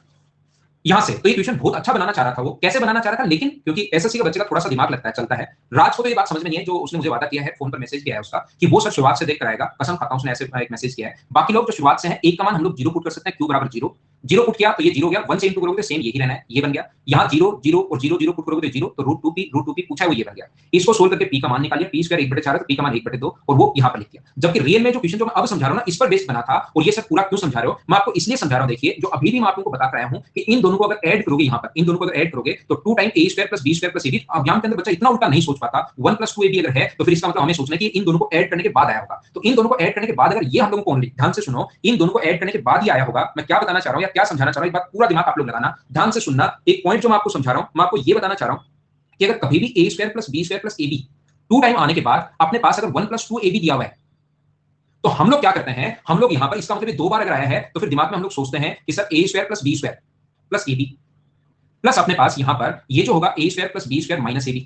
यहां से तो ये क्वेश्चन बहुत अच्छा बनाना चाह रहा था, वो कैसे बनाना चाह रहा था, लेकिन क्योंकि एसएससी के बच्चे का थोड़ा सा दिमाग लगता है, चलता है। राज को तो ये बात समझ में नहीं है, जो उसने मुझे वादा किया है, फोन पर मैसेज किया है उसका कि वो सर शुरुआत से देख कर आएगा, कसम खाता हूं उसने ऐसे एक मैसेज किया है। बाकी लोग जो शुरुआत से हैं, एक का मान हम लोग जीरो पुट कर सकते हैं, क्यू बराबर जीरो, जीरो पुट किया तो ये जीरो गया, 1 से इंटू करोगे तो सेम यही रहना है, ये बन गया। यहां जीरो जीरो और जीरो जीरो पुट करोगे तो जीरो, तो रूट टू पी पूछा है वो ये बन गया। इसको सोल्व करके पी का मान निकालिए, पी स्क्वायर 1/4 है तो पी का मान 1/2, और वो यहां पर लिख दिया। जबकि रियल में जो क्वेश्चन जो मैं अब समझा रहा हूं ना, इस पर बेस्ड बना था, और ये सब पूरा क्यों समझा रहे हो, मैं आपको इसलिए समझा रहा हूं, देखिए जो अभी भी मैं आप लोगों को बता रहा हूं कि इन दोनों को अगर ऐड करोगे, यहां पर इन दोनों को अगर ऐड करोगे तो 2 time a square plus b square plus ab, अभियान के अंदर बच्चा इतना उल्टा नहीं सोच पाता, 1 प्लस 2ab अगर है तो फिर इसका मतलब हमें सोचना है कि इन दोनों को ऐड करने के बाद आया होगा। तो इन दोनों को ऐड करने के बाद अगर ये हम लोगों को ओनली ध्यान से सुनो, इन दोनों को ऐड करने के बाद ही आया होगा, मैं क्या बताना चाह रहा हूं या क्या समझाना चाह रहा हूं, एक बात पूरा दिमाग आप लोग लगाना, ध्यान से सुनना। एक पॉइंट जो मैं आपको समझा रहा हूं, मैं आपको ये बताना चाह रहा हूं कि अगर कभी भी a square plus b square plus ab 2 time आने के बाद अपने पास अगर 1 प्लस 2ab दिया हुआ है, तो हम लोग क्या करते हैं, हम लोग यहां पर इसका मतलब 2 बार अगर आया है तो फिर दिमाग में हम लोग सोचते हैं कि sir a square plus b square plus ab plus अपने पास यहां पर ये जो होगा a square plus b square minus ab।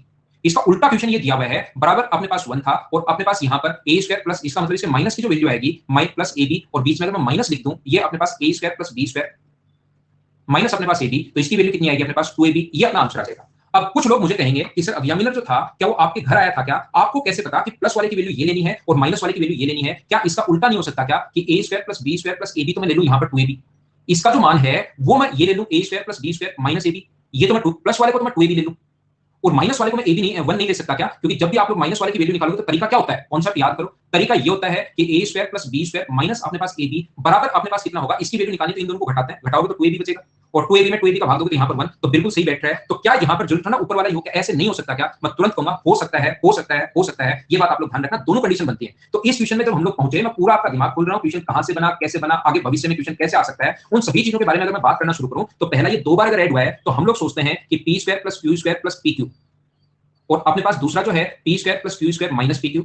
इसका उल्टा क्वेश्चन ये दिया हुआ है, बराबर अपने पास 1 था और अपने पास यहां पर a स्क्वायर प्लस, इसका मतलब इसे माइनस की जो वैल्यू आएगी माइ प्लस ab, और बीच में अगर मैं माइनस लिख दूं, ये अपने पास a square plus b square minus अपने पास ab, तो इसकी वैल्यू कितनी आएगी अपने पास 2ab, ये अपना आंसर आ जाएगा। अब कुछ लोग मुझे कहेंगे कि सर अभियामिनर जो था क्या वो आपके घर आया था क्या, आपको कैसे पता कि प्लस वाले की वैल्यू ये लेनी है और माइनस वाले की वैल्यू ये लेनी है, क्या इसका उल्टा नहीं हो सकता क्या कि a square plus b square plus ab तो मैं ले लूं यहां पर 2ab, इसका जो मान है वो मैं ये ले लूं a square plus b square minus ab, ये तो मैं प्लस वाले को तो मैं 2ab ले लूं, और माइनस वाले को मैं ए भी नहीं 1 नहीं ले सकता क्या, क्योंकि जब भी आप लोग माइनस वाले की वैल्यू निकालोगे तो तरीका क्या होता है, कॉन्सेप्ट याद करो, तरीका ये होता है कि a square plus b square minus अपने पास ab बराबर अपने पास कितना होगा, इसकी वैल्यू निकालनी तो इन दोनों को घटाते हैं, घटाओगे तो 2ab बचेगा, और 2ab में 2ab का भाग दोगे तो यहां पर 1, तो बिल्कुल सही बैठ रहा है। तो क्या यहां पर जरूर था ना ऊपर वाला ही हो, क्या ऐसे नहीं हो सकता क्या, मैं तुरंत कहूंगा हो सकता है, हो सकता है, हो सकता है, ये बात आप लोग ध्यान रखना, दोनों कंडीशन बनती है। तो इस क्वेश्चन में जब हम लोग पहुंचे, मैं पूरा आपका दिमाग खोल रहा हूं, क्वेश्चन कहां से बना, कैसे बना, आगे भविष्य में क्वेश्चन कैसे आ सकता है, उन सभी चीजों के बारे में अगर मैं बात करना शुरू करूं, तो पहला ये 2 बार अगर ऐड हुआ है तो हम लोग सोचते हैं कि p square plus q square plus pq, और अपने पास दूसरा जो है p square plus q square minus pq,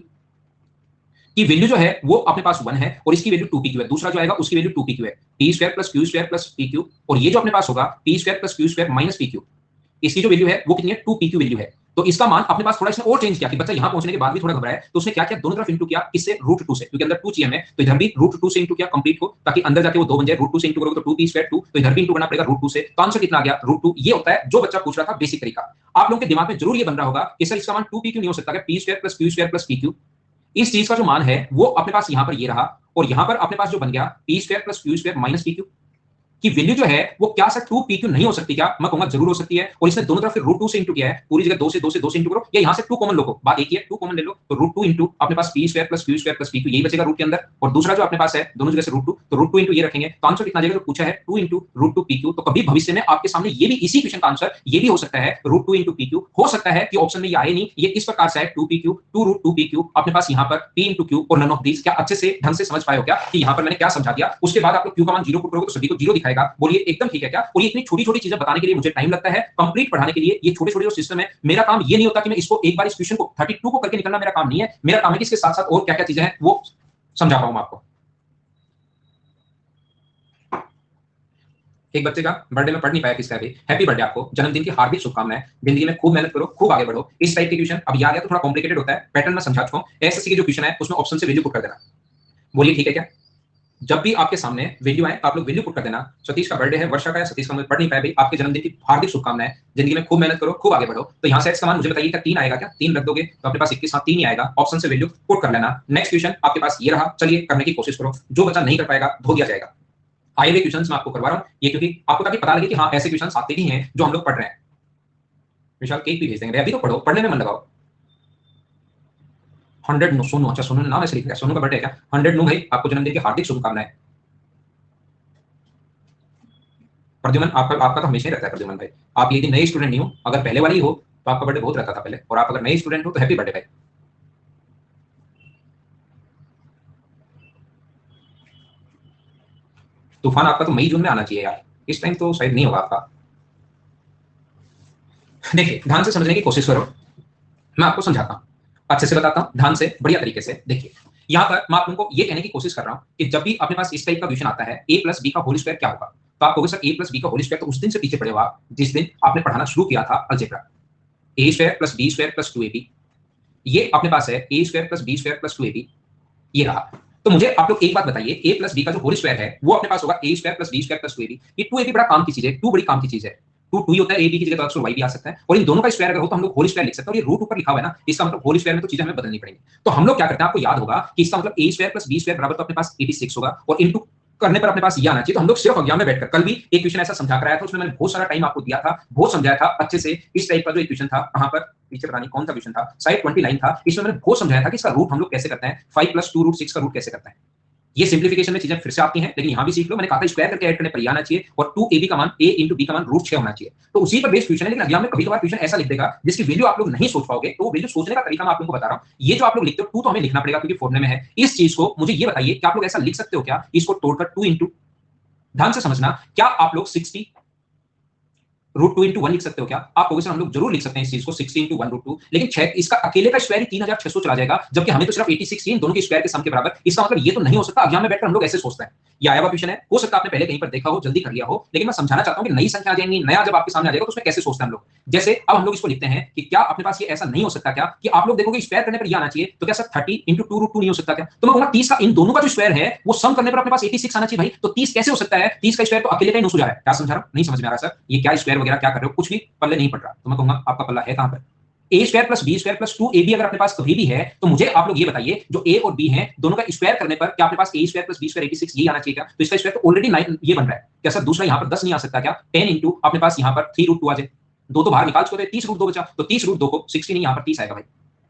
की वैल्यू जो है वो अपने पास 1 है और इसकी वैल्यू 2pq है। दूसरा जो आएगा उसकी वैल्यू 2pq है, t square plus q square plus pq, और ये जो अपने पास होगा t square plus q square minus pq, इसकी जो वैल्यू है वो कितनी है, 2pq वैल्यू है। तो इसका मान अपने पास थोड़ा इसने और चेंज किया कि बच्चा यहां पहुंचने के बाद भी थोड़ा घबराया, तो उसने क्या किया, दोनों तरफ इंटू किया, किससे, √2 से, क्योंकि अंदर 2 चाहिए हमें, तो इधर भी √2 से इंटू किया कंप्लीट हो, ताकि अंदर जाके वो 2 बन जाए। √2 से इंटू करोगे तो 2p स्क्वायर 2, तो इधर भी इंटू करना पड़ेगा √2 से। तो आंसर कितना आ गया, √2। ये होता है जो बच्चा पूछ रहा था बेसिक तरीका। आप लोगों के दिमाग में जरूर ये बन रहा होगा कि सर इसका मान 2pq नहीं हो सकता क्या, p square plus q square plus pq। इस चीज का जो मान है वो अपने पास यहां पर ये रहा, और यहां पर अपने पास जो बन गया p square plus q square minus pq की वैल्यू जो है वो क्या सर 2pq नहीं हो सकती क्या? मैं कहूंगा जरूर हो सकती है, और इसने दोनों तरफ फिर √2 से इंटू किया है, पूरी जगह 2 से 2 से 2 से इंटू करो, या यहां से 2 कॉमन लो, बात एक ही है, 2 कॉमन ले लो, तो √2 इंटू अपने पास p square plus q square plus pq, यही बचेगा रूट के अंदर, और दूसरा जो अपने पास है दोनों जगह से √2, तो √2 इंटू ये रखेंगे, तो आंसर कितना आ जाएगा, जो पूछा है 2 इंटू √2pq। तो कभी भविष्य में आपके सामने ये भी इसी क्वेश्चन का आंसर ये भी हो सकता है √2 इंटू pq। हो सकता है कि ऑप्शन में ये आए नहीं, ये इस प्रकार से है 2pq 2√2pq, अपने पास यहाँ पर p इंटू q और नन ऑफ दीज। क्या अच्छे से ढंग से समझ पाए हो क्या कि यहाँ पर मैंने क्या समझा दिया? उसके बाद आप लोग q का मान 0 पुट करोगे तो सभी को 0 दिखाएगा, बोलिए एकदम ठीक है क्या? और ये इतनी छोटी-छोटी चीजें बताने के लिए मुझे टाइम लगता है, कंप्लीट पढ़ाने के लिए ये छोटे-छोटे जो सिस्टम है, मेरा काम ये नहीं होता कि मैं इसको एक बार इस क्वेश्चन को 32 को करके निकलना मेरा काम नहीं है, मेरा काम है कि इसके साथ-साथ और क्या-क्या चीजें हैं वो समझा पाऊं मैं आपको। एक बच्चे का बर्थडे में पढ़ नहीं पाया, किसका भी हैप्पी बर्थडे, आपको जन्मदिन की हार्दिक शुभकामनाएं, जिंदगी में खूब मेहनत करो, खूब आगे बढ़ो। इस टाइप के क्वेश्चन अब याद है तो थोड़ा कॉम्प्लिकेटेड होता है, पैटर्न में समझा चुका हूं। एसएससी के जो क्वेश्चन है उसमें ऑप्शन से वैल्यू पुट कर देना, बोलिए ठीक है क्या? जब भी आपके सामने वैल्यू आए आप लोग वैल्यू पुट कर देना। सतीश का बर्थडे है, वर्षा का है, सतीश का मुझे पढ़ नहीं पाया भाई, आपके जन्मदिन की हार्दिक शुभकामनाएं, जिंदगी में खूब मेहनत करो, खूब आगे बढ़ो। तो यहां से इसका मान मुझे बताइए क्या 3 आएगा क्या? 3 रख दोगे तो अपने पास 21, हाँ 3 ही आएगा, ऑप्शन से वैल्यू पुट कर लेना। नेक्स्ट क्वेश्चन आपके पास ये रहा, चलिए करने की कोशिश करो, जो बच्चा नहीं कर पाएगा धो दिया जाएगा। आए हुए क्वेश्चंस मैं आपको करवा रहा हूं ये, क्योंकि आपको ताकि पता लगे कि हाँ ऐसे क्वेश्चंस आते ही हैं जो हम लोग पढ़ रहे हैं। विशाल केक भी भेज देंगे, अभी तो पढ़ो, पढ़ने में मन लगाओ। 100 नो सोनू, अच्छा सोनू ने नाम ऐसे लिख दिया, सोनू का बर्थडे है क्या? 100 नो भाई, आपको जन्मदिन की हार्दिक शुभकामनाएं। प्रद्युमन आपका आपका तो हमेशा ही रहता है प्रद्युमन भाई, आप ये नए स्टूडेंट नहीं हो, अगर पहले वाले ही हो तो आपका बर्थडे बहुत रहता था पहले, और आप अगर नए स्टूडेंट हो तो हैप्पी बर्थडे भाई। तूफान आपका तो मई जून में आना चाहिए यार, इस टाइम तो शायद नहीं होगा आपका। देखिए ध्यान से समझने की कोशिश करो, मैं आपको समझाता हूं, अच्छे से बताता हूं, ध्यान से बढ़िया तरीके से देखिए। यहां पर मैं आप लोगों को ये कहने की कोशिश कर रहा हूं कि जब भी अपने पास इस टाइप का क्वेश्चन आता है a प्लस बी का होल स्क्वायर क्या होगा, तो आप कहोगे सर a प्लस बी का होल स्क्वायर, तो उस दिन से पीछे पड़े हो आप जिस दिन आपने पढ़ाना शुरू किया था algebra. a square plus B square plus 2ab, ये अपने पास है a square plus B square plus 2ab, ये रहा। तो मुझे आप लोग एक बात बताइए, a प्लस बी का जो होल स्क्वायर है वो अपने पास होगा a square plus B square plus 2ab। ये 2ab बड़ा काम की चीज है, 2 बड़ी काम की चीज है। 2 2 ही होता है, a b की जगह तो अक्सर y भी आ सकता है, और इन दोनों का स्क्वायर अगर हो तो हम लोग होल स्क्वायर लिख सकते हैं, और ये रूट ऊपर लिखा हुआ है ना, इसका मतलब होल स्क्वायर में तो चीजें हमें बदलनी पड़ेंगी। तो हम लोग क्या करते हैं, आपको याद होगा कि इसका मतलब a square plus B square बराबर तो अपने पास 86 होगा, और इनटू करने पर अपने पास ये आना चाहिए। तो हम लोग सिर्फ एग्जाम में बैठकर, कल भी एक क्वेश्चन ऐसा समझा कराया था, उसमें मैंने बहुत सारा टाइम आपको दिया था, बहुत समझाया था अच्छे से। इस टाइप का जो क्वेश्चन था, कहां पर पीछे पता नहीं कौन सा क्वेश्चन था, शायद 29 था, इसमें मैंने बहुत समझाया था कि इसका रूट हम लोग कैसे करते हैं, 5 प्लस 2 रूट 6 का रूट कैसे करते हैं। ये सिंप्लीफिकेशन में चीजें फिर से आती हैं, लेकिन यहां भी सीख लो, मैंने कहा था स्क्वायर करके ऐड करने पर ये आना चाहिए, और 2ab का मान a इंटू b का मान √6 होना चाहिए। तो उसी पर बेस्ड क्वेश्चन है, लेकिन एग्जाम में कभी कभार क्वेश्चन ऐसा लिख देगा जिसकी वैल्यू आप लोग नहीं सोच पाओगे, तो वो वैल्यू सोचने का तरीका मैं आप लोगों को बता रहा हूं। ये जो आप लोग लिखते हो 2 तो हमें लिखना पड़ेगा क्योंकि फॉर्मूले में है। इस चीज को मुझे ये बताइए कि आप लोग ऐसा लिख सकते हो क्या, इसको तोड़कर 2 इंटू, ध्यान से समझना, क्या आप लोग 60 √2 इंटू 1 लिख सकते हो क्या? आप कहोगे सर हम लोग जरूर लिख सकते हैं इस चीज को 60 इंटू 1 √2, लेकिन 6 इसका अकेले का स्क्वायर ही 3600 चला जाएगा, जबकि हमें तो सिर्फ 86 चाहिए इन दोनों के स्क्वायर के सम के बराबर। इसका मतलब ये तो नहीं हो सकता, एग्जाम में बैठकर हम लोग ऐसे सोचते हैं। ये आया हुआ क्वेश्चन है, हो सकता है आपने पहले कहीं पर देखा हो, जल्दी कर लिया हो, लेकिन मैं समझाना चाहता हूं कि नई संख्या आ जाएंगी, नया जब आपके सामने आ जाएगा तो उसमें कैसे सोचते हैं हम लोग। जैसे अब हम लोग इसको लिखते हैं कि क्या अपने पास ये ऐसा नहीं हो सकता क्या कि आप लोग देखोगे स्क्वायर करने पर ये आना चाहिए, तो क्या सर 30 इंटू 2 √2 नहीं हो सकता क्या? तो मैं कहूंगा 30 का इन दोनों का जो स्क्वायर है वो सम करने पर अपने पास 86 आना चाहिए भाई। तो 30 कैसे हो सकता है, 30 का स्क्वायर तो अकेले का ही 900 जा रहा है। क्या समझा रहा हूं, नहीं समझ में आ रहा सर, ये क्या स्क्वायर वगैरह क्या कर रहे हो, कुछ भी पल्ले नहीं पड़ रहा। तो मैं कहूंगा आपका पल्ला है कहां पर, a square plus B square plus 2ab अगर अपने पास कभी भी है, तो मुझे आप लोग ये बताइए जो a और b है दोनों का स्क्वायर करने पर क्या अपने पास a square plus b square 86 ये आना चाहिए क्या? तो इसका स्क्वायर तो ऑलरेडी 9 ये बन रहा है, क्या सर दूसरा यहां पर 10 नहीं आ सकता क्या? 10 इंटू अपने पास यहां पर 3 √2 आ जाए, दो तो बाहर निकाल चुके थे, 30 √2 बचा, तो 30 √2 को 60 नहीं, यहां पर 30 आएगा भाई,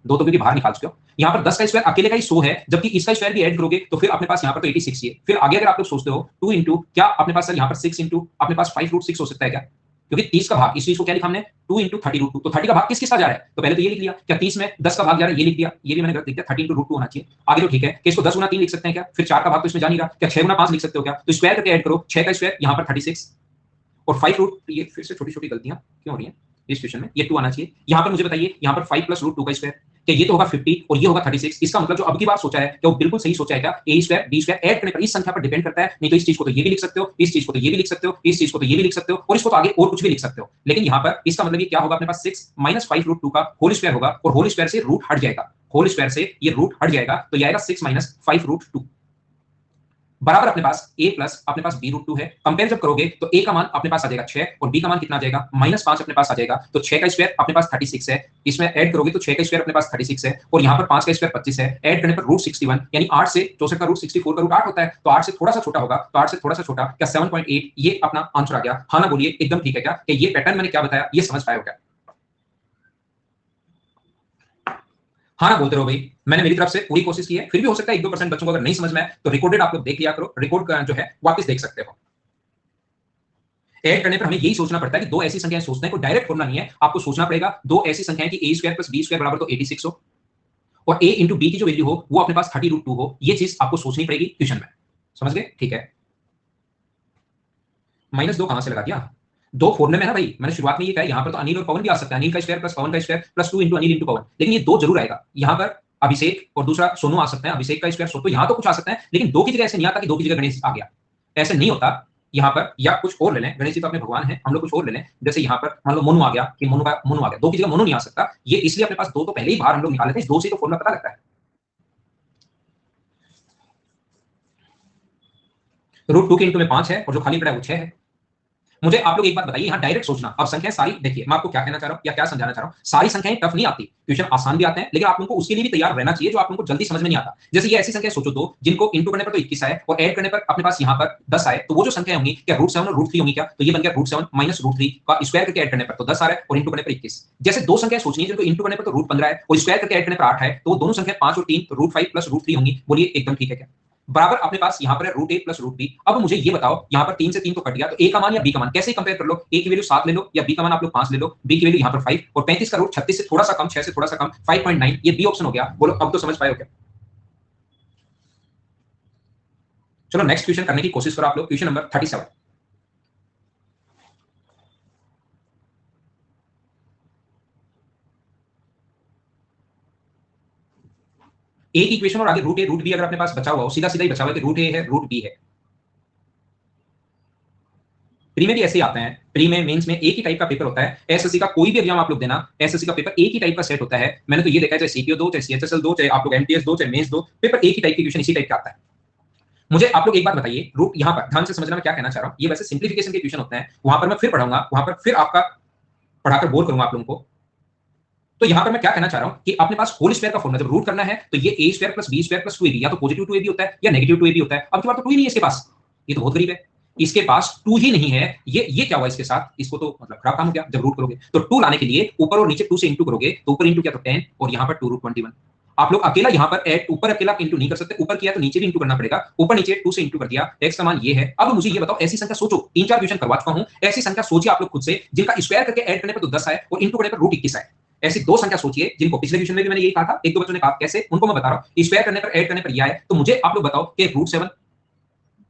दो तो क्योंकि बाहर निकाल चुके हो। यहां पर 10 का स्क्वायर अकेले का ही 100 है, जबकि इसका स्क्वायर भी ऐड करोगे तो फिर अपने पास यहां पर तो 86 ही है। फिर आगे अगर आप लोग सोचते हो 2 इंटू, क्या अपने पास सर यहां पर 6 इंटू अपने पास 5 √6 हो सकता है क्या? क्योंकि 30 का भाग, इस चीज को क्या लिखा हमने 2 इंटू 30 √2, तो 30 का भाग किस किस का जा रहा है, तो पहले तो ये लिख लिया, क्या 30 में 10 का भाग जा रहा है, ये लिख दिया, ये भी मैंने गलत लिख दिया, 30 इंटू √2 होना चाहिए। आगे तो ठीक है कि इसको 10 गुना 3 लिख सकते हैं क्या? फिर 4 का भाग तो इसमें जा नहीं रहा, क्या 6 गुना 5 लिख सकते हो क्या? तो स्क्वायर करके ऐड करो, 6 का स्क्वायर यहां पर 36 और 5 रूट, ये फिर से छोटी छोटी गलतियां क्यों हो रही हैं इस क्वेश्चन में, ये 2 आना चाहिए। यहां पर मुझे बताइए, यहां पर 5 प्लस √2 का स्क्वायर, कि ये तो होगा 50 और ये होगा 36। इसका मतलब जो अब की बार सोचा है क्या वो बिल्कुल सही सोचा है क्या? ए स्क्वायर बी स्क्वायर ऐड करने पर इस संख्या पर डिपेंड करता है, नहीं तो इस चीज को तो ये भी लिख सकते हो, इस चीज को तो ये भी लिख सकते हो, इस चीज को तो ये भी लिख सकते हो और इसको तो आगे और कुछ भी लिख सकते हो। लेकिन यहाँ पर इसका मतलब ये क्या होगा, अपने पास 6 माइनस 5 रूट 2 का होल स्क्वायर होगा और होल स्क्वायर से रूट हट जाएगा, होल स्क्वायर से ये रूट हट जाएगा तो ये आएगा 6 माइनस 5 रूट 2 बराबर अपने पास a प्लस अपने पास b रूट 2 है। कंपेयर जब करोगे तो a का मान अपने पास आ जाएगा 6 और b का मान कितना आ जाएगा -5 अपने पास आ जाएगा। तो 6 का स्क्वायर अपने पास 36 है, इसमें ऐड करोगे तो 6 का स्क्वायर अपने पास 36 है और यहाँ पर 5 का स्क्वायर 25 है, ऐड करने पर रूट 61 यानी 8 से 64 का रूट 64 का रूट 8 होता है, तो 8 से थोड़ा सा छोटा होगा, तो 8 से थोड़ा सा छोटा क्या 7.8 ये अपना आंसर आ गया। हाँ ना बोलिए एकदम ठीक है क्या कि ये पैटर्न मैंने क्या बताया ये समझ पाए हो क्या? हाँ ना बोलते रहो भाई, मैंने मेरी तरफ से पूरी कोशिश की है, फिर भी हो सकता है 1-2% बच्चों को अगर नहीं समझ में आए तो रिकॉर्डेड आप लोग देख लिया करो, रिकॉर्ड जो है वापस देख सकते हो। ऐड करने पर हमें यही सोचना पड़ता है कि दो ऐसी संख्याएं सोचते हैं, कोई डायरेक्ट फॉर्मूला नहीं है, आपको सोचना पड़ेगा दो ऐसी संख्याएं कि a square plus b square बराबर तो 86 हो और a इंटू बी की जो वैल्यू हो वो अपने पास 30√2 हो। ये चीज आपको सोचनी पड़ेगी क्वेश्चन में, समझ गए? ठीक है, -2 कहां से लगा दिया? दो फॉर्मूले में ना भाई, मैंने शुरुआत में ये कहा यहाँ पर तो अनिल और पवन भी आ सकता है, अनिल का स्क्वायर प्लस पवन का square plus 2 into Anil into Pavan, लेकिन ये दो जरूर आएगा। यहाँ पर अभिषेक और दूसरा सोनू आ सकते हैं, अभिषेक का स्क्वायर तो यहाँ तो कुछ आ सकता है, लेकिन दो की जगह ऐसे नहीं आता कि दो की जगह गणेश आ गया, ऐसे नहीं होता यहाँ पर। या कुछ और ले लें, गणेश जी तो अपने भगवान हैं, हम लोग कुछ और ले लें, जैसे यहाँ पर मान लो मोनू आ गया कि मोनू आ गया, दो की जगह मोनू नहीं आ सकता, ये इसलिए अपने पास दो तो पहले ही बाहर हम लोग निकाल लेते हैं, दो से तो फॉर्मूला पता लगता है। √2 के इंटू में 5 है और जो खाली पड़ा है वो 6 है। मुझे आप लोग एक बात बताइए, यहाँ डायरेक्ट सोचना, अब संख्याएं सारी देखिए, मैं आपको क्या कहना चाह रहा हूँ या क्या समझाना चाह रहा हूँ, सारी संख्याएं टफ नहीं आती, क्वेश्चन आसान भी आते हैं, लेकिन आप लोगों को उसके लिए भी तैयार रहना चाहिए जो आप लोगों को जल्दी समझ में नहीं आता। जैसे ये ऐसी संख्या सोचो दो जिनको इंटू करने पर तो 21 आए और ऐड करने पर अपने पास यहाँ पर 10 आए, तो वो जो संख्या होंगी क्या √7 और √3 होंगी क्या? तो ये बन गया √7 माइनस √3 का स्क्वायर करके ऐड करने पर तो 10 आ रहा है और इंटू करने पर 21। जैसे दो संख्या सोचनी है जिनको इंटू करने पर तो √15 है और स्क्वायर करके ऐड करने पर 8 है, तो वो दोनों संख्या 5 और 3 तो √5 प्लस √3 होंगी। बोलिए एकदम ठीक है क्या? बराबर अपने पास यहाँ पर है √a प्लस √b। अब मुझे ये बताओ, यहाँ पर 3 से 3 तो कट गया, तो a का मान या b का मान कैसे कंपेयर कर लो? a की वैल्यू 7 ले लो या b का मान आप लोग 5 ले लो, b की वैल्यू यहाँ पर 5 और 35 का रूट 36 से थोड़ा सा कम, 6 से थोड़ा सा कम 5.9, ये b ऑप्शन हो गया। बोलो अब तो समझ पाए हो क्या? चलो नेक्स्ट क्वेश्चन करने की कोशिश करो आप लोग, क्वेश्चन नंबर 37। एक इक्वेशन और आगे √a √b अगर अपने पास बचा हुआ हो, सीधा सीधा ही बचा हुआ है कि √a है √b है। प्री में भी ऐसे ही आते हैं, प्री में मेंस में एक ही टाइप का पेपर होता है, एसएससी का कोई भी एग्जाम आप लोग देना, एसएससी का पेपर एक ही टाइप का सेट होता है। मैंने तो ये देखा है, चाहे सीपीओ दो, चाहे सीएचएसएल दो, चाहे आप लोग एमटीएस दो, चाहे मेंस दो, पेपर एक ही टाइप के क्वेश्चन इसी टाइप का आता है। मुझे आप लोग एक बात बताइए, रूट यहाँ पर ध्यान से समझना मैं क्या कहना चाह रहा हूँ, ये वैसे सिंप्लीफिकेशन के क्वेश्चन होते हैं, वहां पर मैं फिर पढ़ाऊंगा, वहां पर फिर आपका पढ़ाकर बोर करूंगा आप लोगों को। तो यहाँ पर मैं क्या कहना चाह रहा हूँ कि अपने पास होल स्क्वायर का फॉर्मूला जब रूट करना है तो ये a square plus b square plus 2ab या तो पॉजिटिव 2ab होता है या नेगेटिव 2ab होता है। अब की बार तो 2 ही नहीं है इसके पास, ये तो बहुत गरीब है, इसके पास 2 ही नहीं है। ये क्या हुआ इसके साथ, इसको तो मतलब खराब काम हो गया। जब रूट करोगे तो 2 लाने के लिए ऊपर और नीचे 2 से इंटू करोगे, तो ऊपर इंटू किया तो 10 और यहाँ पर 2√21। आप लोग अकेला यहाँ पर ऐड ऊपर अकेला इंटू नहीं कर सकते, ऊपर किया तो नीचे भी इंटू करना पड़ेगा, ऊपर नीचे 2 से इंटू कर दिया, x का मान ये है। अब मुझे ये बताओ, ऐसी संख्या सोचो, 3-4 क्वेश्चन करवा चुका हूं, ऐसी संख्या सोचिए आप लोग खुद से जिनका स्क्वायर करके ऐड करने पर तो 10 आए और इंटू करने पर √21 आए। ऐसी दो संख्या सोचिए जिनको पिछले क्वेश्चन में भी मैंने यही कहा था, एक दो बच्चों ने कहा कैसे, उनको मैं बता रहा हूं, स्क्वायर करने पर ऐड करने पर ये आए। तो मुझे आप लोग बताओ कि √7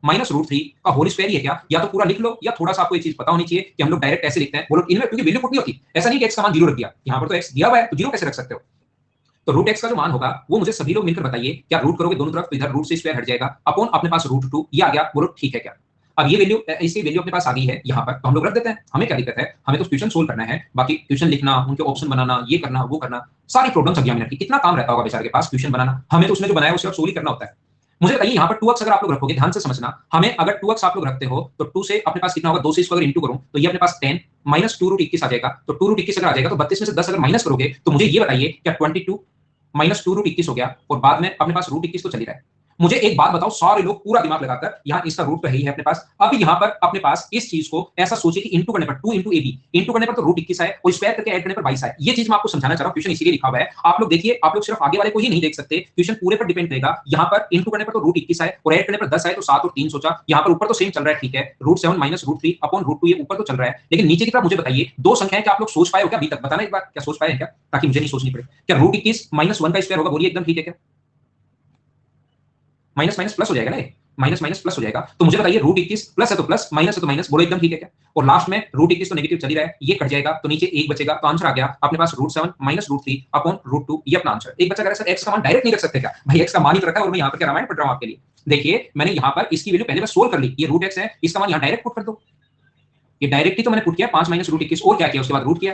माइनस √3 का होल स्क्वायर ही है क्या? या तो पूरा लिख लो, या थोड़ा सा आपको ये चीज पता होनी चाहिए कि हम लोग डायरेक्ट ऐसे लिखते हैं। बोलो इनमें क्योंकि वैल्यू पुट नहीं होती, ऐसा नहीं कि x का मान 0 रख दिया, यहाँ पर तो x दिया हुआ है तो 0 कैसे रख सकते हो? तो √x का जो मान होगा वो मुझे सभी लोग मिलकर बताइए, क्या रूट करोगे दोनों तरफ तो इधर रूट से स्क्वायर हट जाएगा, अपॉन अपने पास √2 ये आ गया। बोलो ठीक है क्या? अब ये वैल्यू, इसकी वैल्यू अपने पास आ गई है यहाँ पर, तो हम लोग रख देते हैं, हमें क्या दिक्कत है, हमें तो क्वेश्चन सोल्व करना है, बाकी क्वेश्चन लिखना, उनके ऑप्शन बनाना, ये करना वो करना, सारी प्रॉब्लम्स एग्जामिनर की, कितना काम रहता होगा बेचारे के पास क्वेश्चन बनाना, हमें तो उसने जो बनाया उसे सोल्व ही करना होता है। मुझे बताइए यहाँ पर 2x अगर आप लोग रखोगे, ध्यान से समझना, हमें अगर 2x आप लोग रखते हो तो 2 से अपने पास कितना होगा, 2 से इसको अगर इंटू करूं तो ये अपने पास 10 माइनस 2√21 आ जाएगा। तो 2√21 अगर आ जाएगा तो 32 में से 10 अगर माइनस करोगे तो मुझे ये बताइए क्या 22 माइनस 2√21 हो गया और बाद में अपने पास √21 तो चल ही रहा है। मुझे एक बात बताओ, सारे लोग पूरा दिमाग लगाकर, यहाँ इसका रूट तो है ही है अपने पास, अब यहाँ पर अपने पास इस चीज को ऐसा सोचिए कि इंटू करने पर 2 इंटू ab, इंटू करने पर तो √21 आए और स्क्वायर करके ऐड करने पर 22 आए। ये चीज मैं आपको समझाना चाह रहा हूँ, क्वेश्चन इसीलिए लिखा हुआ है। आप लोग देखिए, आप लोग सिर्फ आगे वाले को ही नहीं देख सकते, क्वेश्चन पूरे पर डिपेंड रहेगा। यहाँ पर इंटू करने पर तो √21 आए और ऐड करने पर 10 आए तो 7 और 3 सोचा, यहाँ पर ऊपर तो सेम चल रहा है, ठीक है, √7 माइनस √3 अपॉन √2 ये ऊपर तो चल रहा है, लेकिन नीचे की तरफ मुझे बताइए दो संख्याएं क्या आप लोग सोच पाए हो क्या अभी तक? बताना एक बार, क्या सोच पाए क्या, ताकि मुझे नहीं सोचनी पड़े। क्या √21 माइनस 1 का स्क्वायर होगा? बोलिए एकदम ठीक है क्या? माइनस माइनस प्लस हो जाएगा ना, माइनस माइनस प्लस हो जाएगा। तो मुझे बताइए रूट 21 प्लस है तो प्लस, माइनस है तो माइनस, बोलो एकदम ठीक है क्या? और लास्ट में रूट 21 तो नेगेटिव चल ही रहा है, ये कट जाएगा तो नीचे 1 बचेगा, तो आंसर आ गया अपने पास root 7 minus root 3 upon root 2, ये अपना आंसर। एक बच्चा कह रहा है सर एक्स का मान डायरेक्ट नहीं रख सकते क्या? भाई एक्स का मान ही तो रखा है और मैं यहाँ पर क्या रामायण पढ़ रहा हूँ आपके लिए। देखिए मैंने यहाँ पर इसकी वैल्यू पहले सोल्व कर ली, ये रूट एक्स है, इसका मान यहाँ डायरेक्ट पुट कर दो। ये डायरेक्ट ही तो मैंने पुट किया 5 माइनस रूट 21, और क्या किया उसके बाद रूट किया।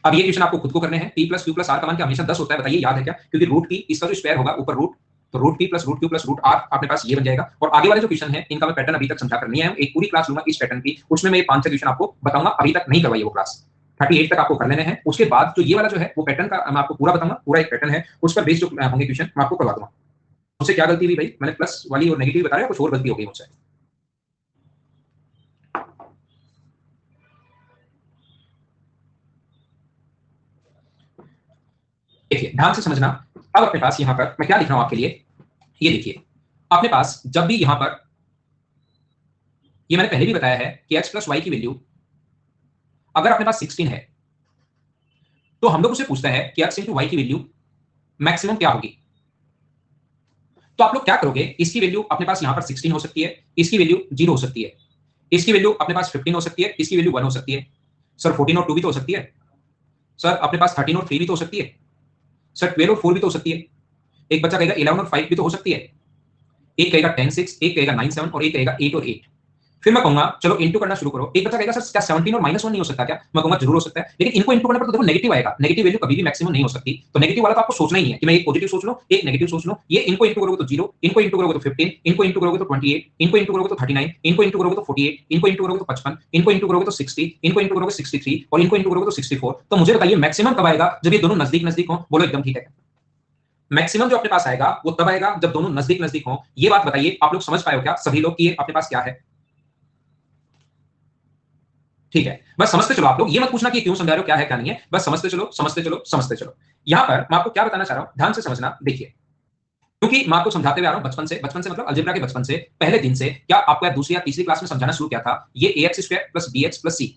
अब ये क्वेश्चन आपको खुद को करने हैं। p plus Q plus R का मान क्या हमेशा 10 होता है, बताइए याद है क्या? क्योंकि रूट की इसका जो स्क्वायर होगा ऊपर रूट, तो root p plus root Q plus root R अपने पास ये बन जाएगा। और आगे वाले जो क्वेश्चन है इनका मैं पैटर्न अभी तक समझा कर नहीं आया हूं, एक पूरी क्लास लूंगा इस पैटर्न की, उसमें मैं 5-6 क्वेश्चन आपको बताऊंगा, अभी तक नहीं करवाई वो क्लास। 38 तक आपको कर लेने हैं, उसके बाद जो ये वाला जो है वो पैटर्न का मैं आपको पूरा बताऊंगा, पूरा एक पैटर्न है, उस पर बेस्ड जो होंगे क्वेश्चन मैं आपको करवा दूंगा। मुझसे क्या गलती हुई भाई, मैंने प्लस वाली और नेगेटिव बताया, कुछ और गलती हो गई मुझसे। देखिए ध्यान से समझना, अब अपने पास यहां पर मैं क्या लिख रहा हूं आपके लिए, ये देखिए अपने पास जब भी यहां पर, ये मैंने पहले भी बताया है कि x प्लस वाई की वैल्यू अगर अपने पास 16 है तो हम लोग उसे पूछता है कि x इंटू वाई की वैल्यू मैक्सिमम क्या होगी। तो आप लोग क्या करोगे, इसकी वैल्यू अपने पास यहां पर 16 हो सकती है, इसकी वैल्यू 0 हो सकती है, इसकी वैल्यू अपने पास 15 हो सकती है, इसकी वैल्यू 1 हो सकती है। सर 14 और 2 भी तो हो सकती है, सर अपने पास 13 और 3 भी तो हो सकती है, सर 12 और 4 भी तो हो सकती है, एक बच्चा कहेगा 11 और 5 भी तो हो सकती है, एक कहेगा 10 6, एक कहेगा 9 7 और एक कहेगा 8 और 8। फिर मैं कहूंगा चलो इंटू करना शुरू करो, एक बच्चा कहेगा सर क्या 17 और -1 नहीं हो सकता क्या? मैं कहूंगा जरूर हो सकता है, लेकिन इनको इंटू करने पर तो देखो नेगेटिव आएगा, नेगेटिव वैल्यू कभी भी मैक्सिमम नहीं हो सकती, तो नेगेटिव वाला तो आपको सोचना ही है कि मैं एक पॉजिटिव सोच लूं एक नेगेटिव सोच लूं। ये इनको इंटू करोगे तो 0, इनको इंटू करोगे तो 15, इनको इंटू करोगे तो 28, इनको इंटू करोगे तो 39, इनको इंटू करोगे तो 48, इनको इंटू करोगे तो 55, इनको इंटू करोगे तो 60, इनको इंटू करोगे 63 और इनको इंटू करोगे तो 64। तो मुझे बताइए मैक्सिमम कब आएगा, जब ये दोनों नजदीक नजदीक हो, बोलो एकदम ठीक है। मैक्सिमम जो अपने पास आएगा वो तब आएगा जब दोनों नजदीक नजदीक हो। ये बात बताइए आप लोग समझ पाए हो क्या सभी लोग कि ये अपने पास क्या है? ठीक है, बस समझते चलो, आप लोग ये मत पूछना कि क्यों समझा रहे हो, क्या है क्या नहीं है, बस समझते चलो समझते चलो समझते चलो। यहां पर मैं आपको क्या बताना चाह रहा हूं, ध्यान से समझना। देखिए क्योंकि मैं आपको समझाते हुए आ रहा हूं बचपन से मतलब अलजेब्रा के बचपन से, पहले दिन से, क्या आपको दूसरी या तीसरी क्लास में समझाना शुरू किया था, ये ax square plus bx plus c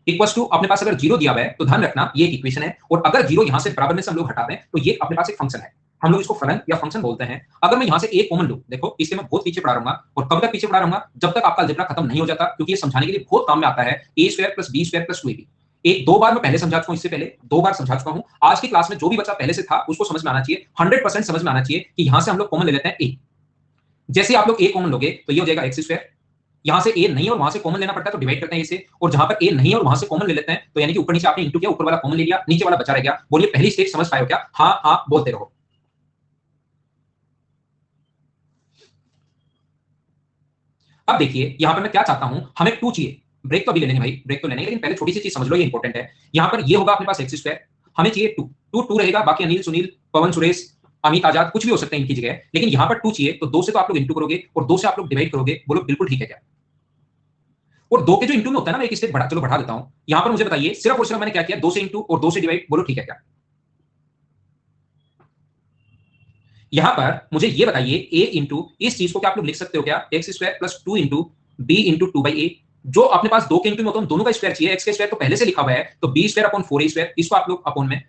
equals to अपने पास अगर जीरो दिया हुआ है तो ध्यान रखना ये एक इक्वेशन है, और अगर जीरो यहां से बराबर में से हम लोग हटाते हैं तो ये अपने पास एक फंक्शन है, हम लोग इसको फलन या फंक्शन बोलते हैं। अगर मैं यहां से एक कॉमन लूं, देखो इसके मैं बहुत पीछे पढ़ा रहूंगा, और कब तक पीछे पढ़ा रहूंगा, जब तक आपका अलजेब्रा खत्म नहीं हो जाता, क्योंकि ये समझाने के लिए बहुत काम में आता है। A square plus B square plus 2ab, एक दो बार मैं पहले समझा चुका हूं, इससे पहले दो बार समझा चुका हूं। आज की क्लास में जो भी बच्चा पहले से था उसको समझ में आना चाहिए, 100% समझ में आना चाहिए कि यहां से हम लोग कॉमन ले लेते हैं ए। जैसे आप लोग ए कॉमन लोगे तो ये हो जाएगा एक्स स्क्वायर, यहां से ए नहीं और वहां से कॉमन लेना पड़ता है तो डिवाइड करते हैं इसे, और जहां पर ए नहीं और वहां से कॉमन ले लेते हैं तो यानी कि ऊपर नीचे आपने इंटू किया, ऊपर वाला कॉमन ले लिया, नीचे वाला बचा रह गया। बोलिए पहली स्टेप समझ पाए हो क्या? हाँ हाँ बोलते रहो। अब देखिए यहां पर मैं क्या चाहता हूं, हमें 2 चाहिए, ब्रेक तो अभी ले लेंगे भाई, ब्रेक तो लेने, लेकिन पहले छोटी सी चीज समझ लो, ये इंपॉर्टेंट है। यहां पर ये होगा अपने पास एक्स स्क्वायर, हमें चाहिए 2, 2 रहेगा, बाकी अनिल सुनील पवन सुरेश अमित आजाद कुछ भी हो सकते हैं इनकी जगह, लेकिन यहां पर 2 चाहिए, तो 2 से तो आप लोग इंटू करोगे और 2 से आप लोग डिवाइड करोगे, बोलो बिल्कुल ठीक है क्या? और 2 के जो इंटू में होता है ना, मैं एक स्टेप बढ़ा, चलो बढ़ा देता हूं। यहां पर मुझे बताइए सिर्फ और सिर्फ मैंने क्या किया, 2 से इंटू और 2 से डिवाइड, बोलो ठीक है क्या? यहां पर मुझे ये बताइए a इंटू इस चीज को क्या आप लोग लिख सकते हो क्या, X square plus 2 into B into 2/a, जो अपने पास 2 के इंटू में होता है दोनों का स्क्वायर चाहिए, एक्स के स्क्वायर तो पहले से लिखा हुआ है, तो B square upon 4a square, इसको आप लोग अपॉन में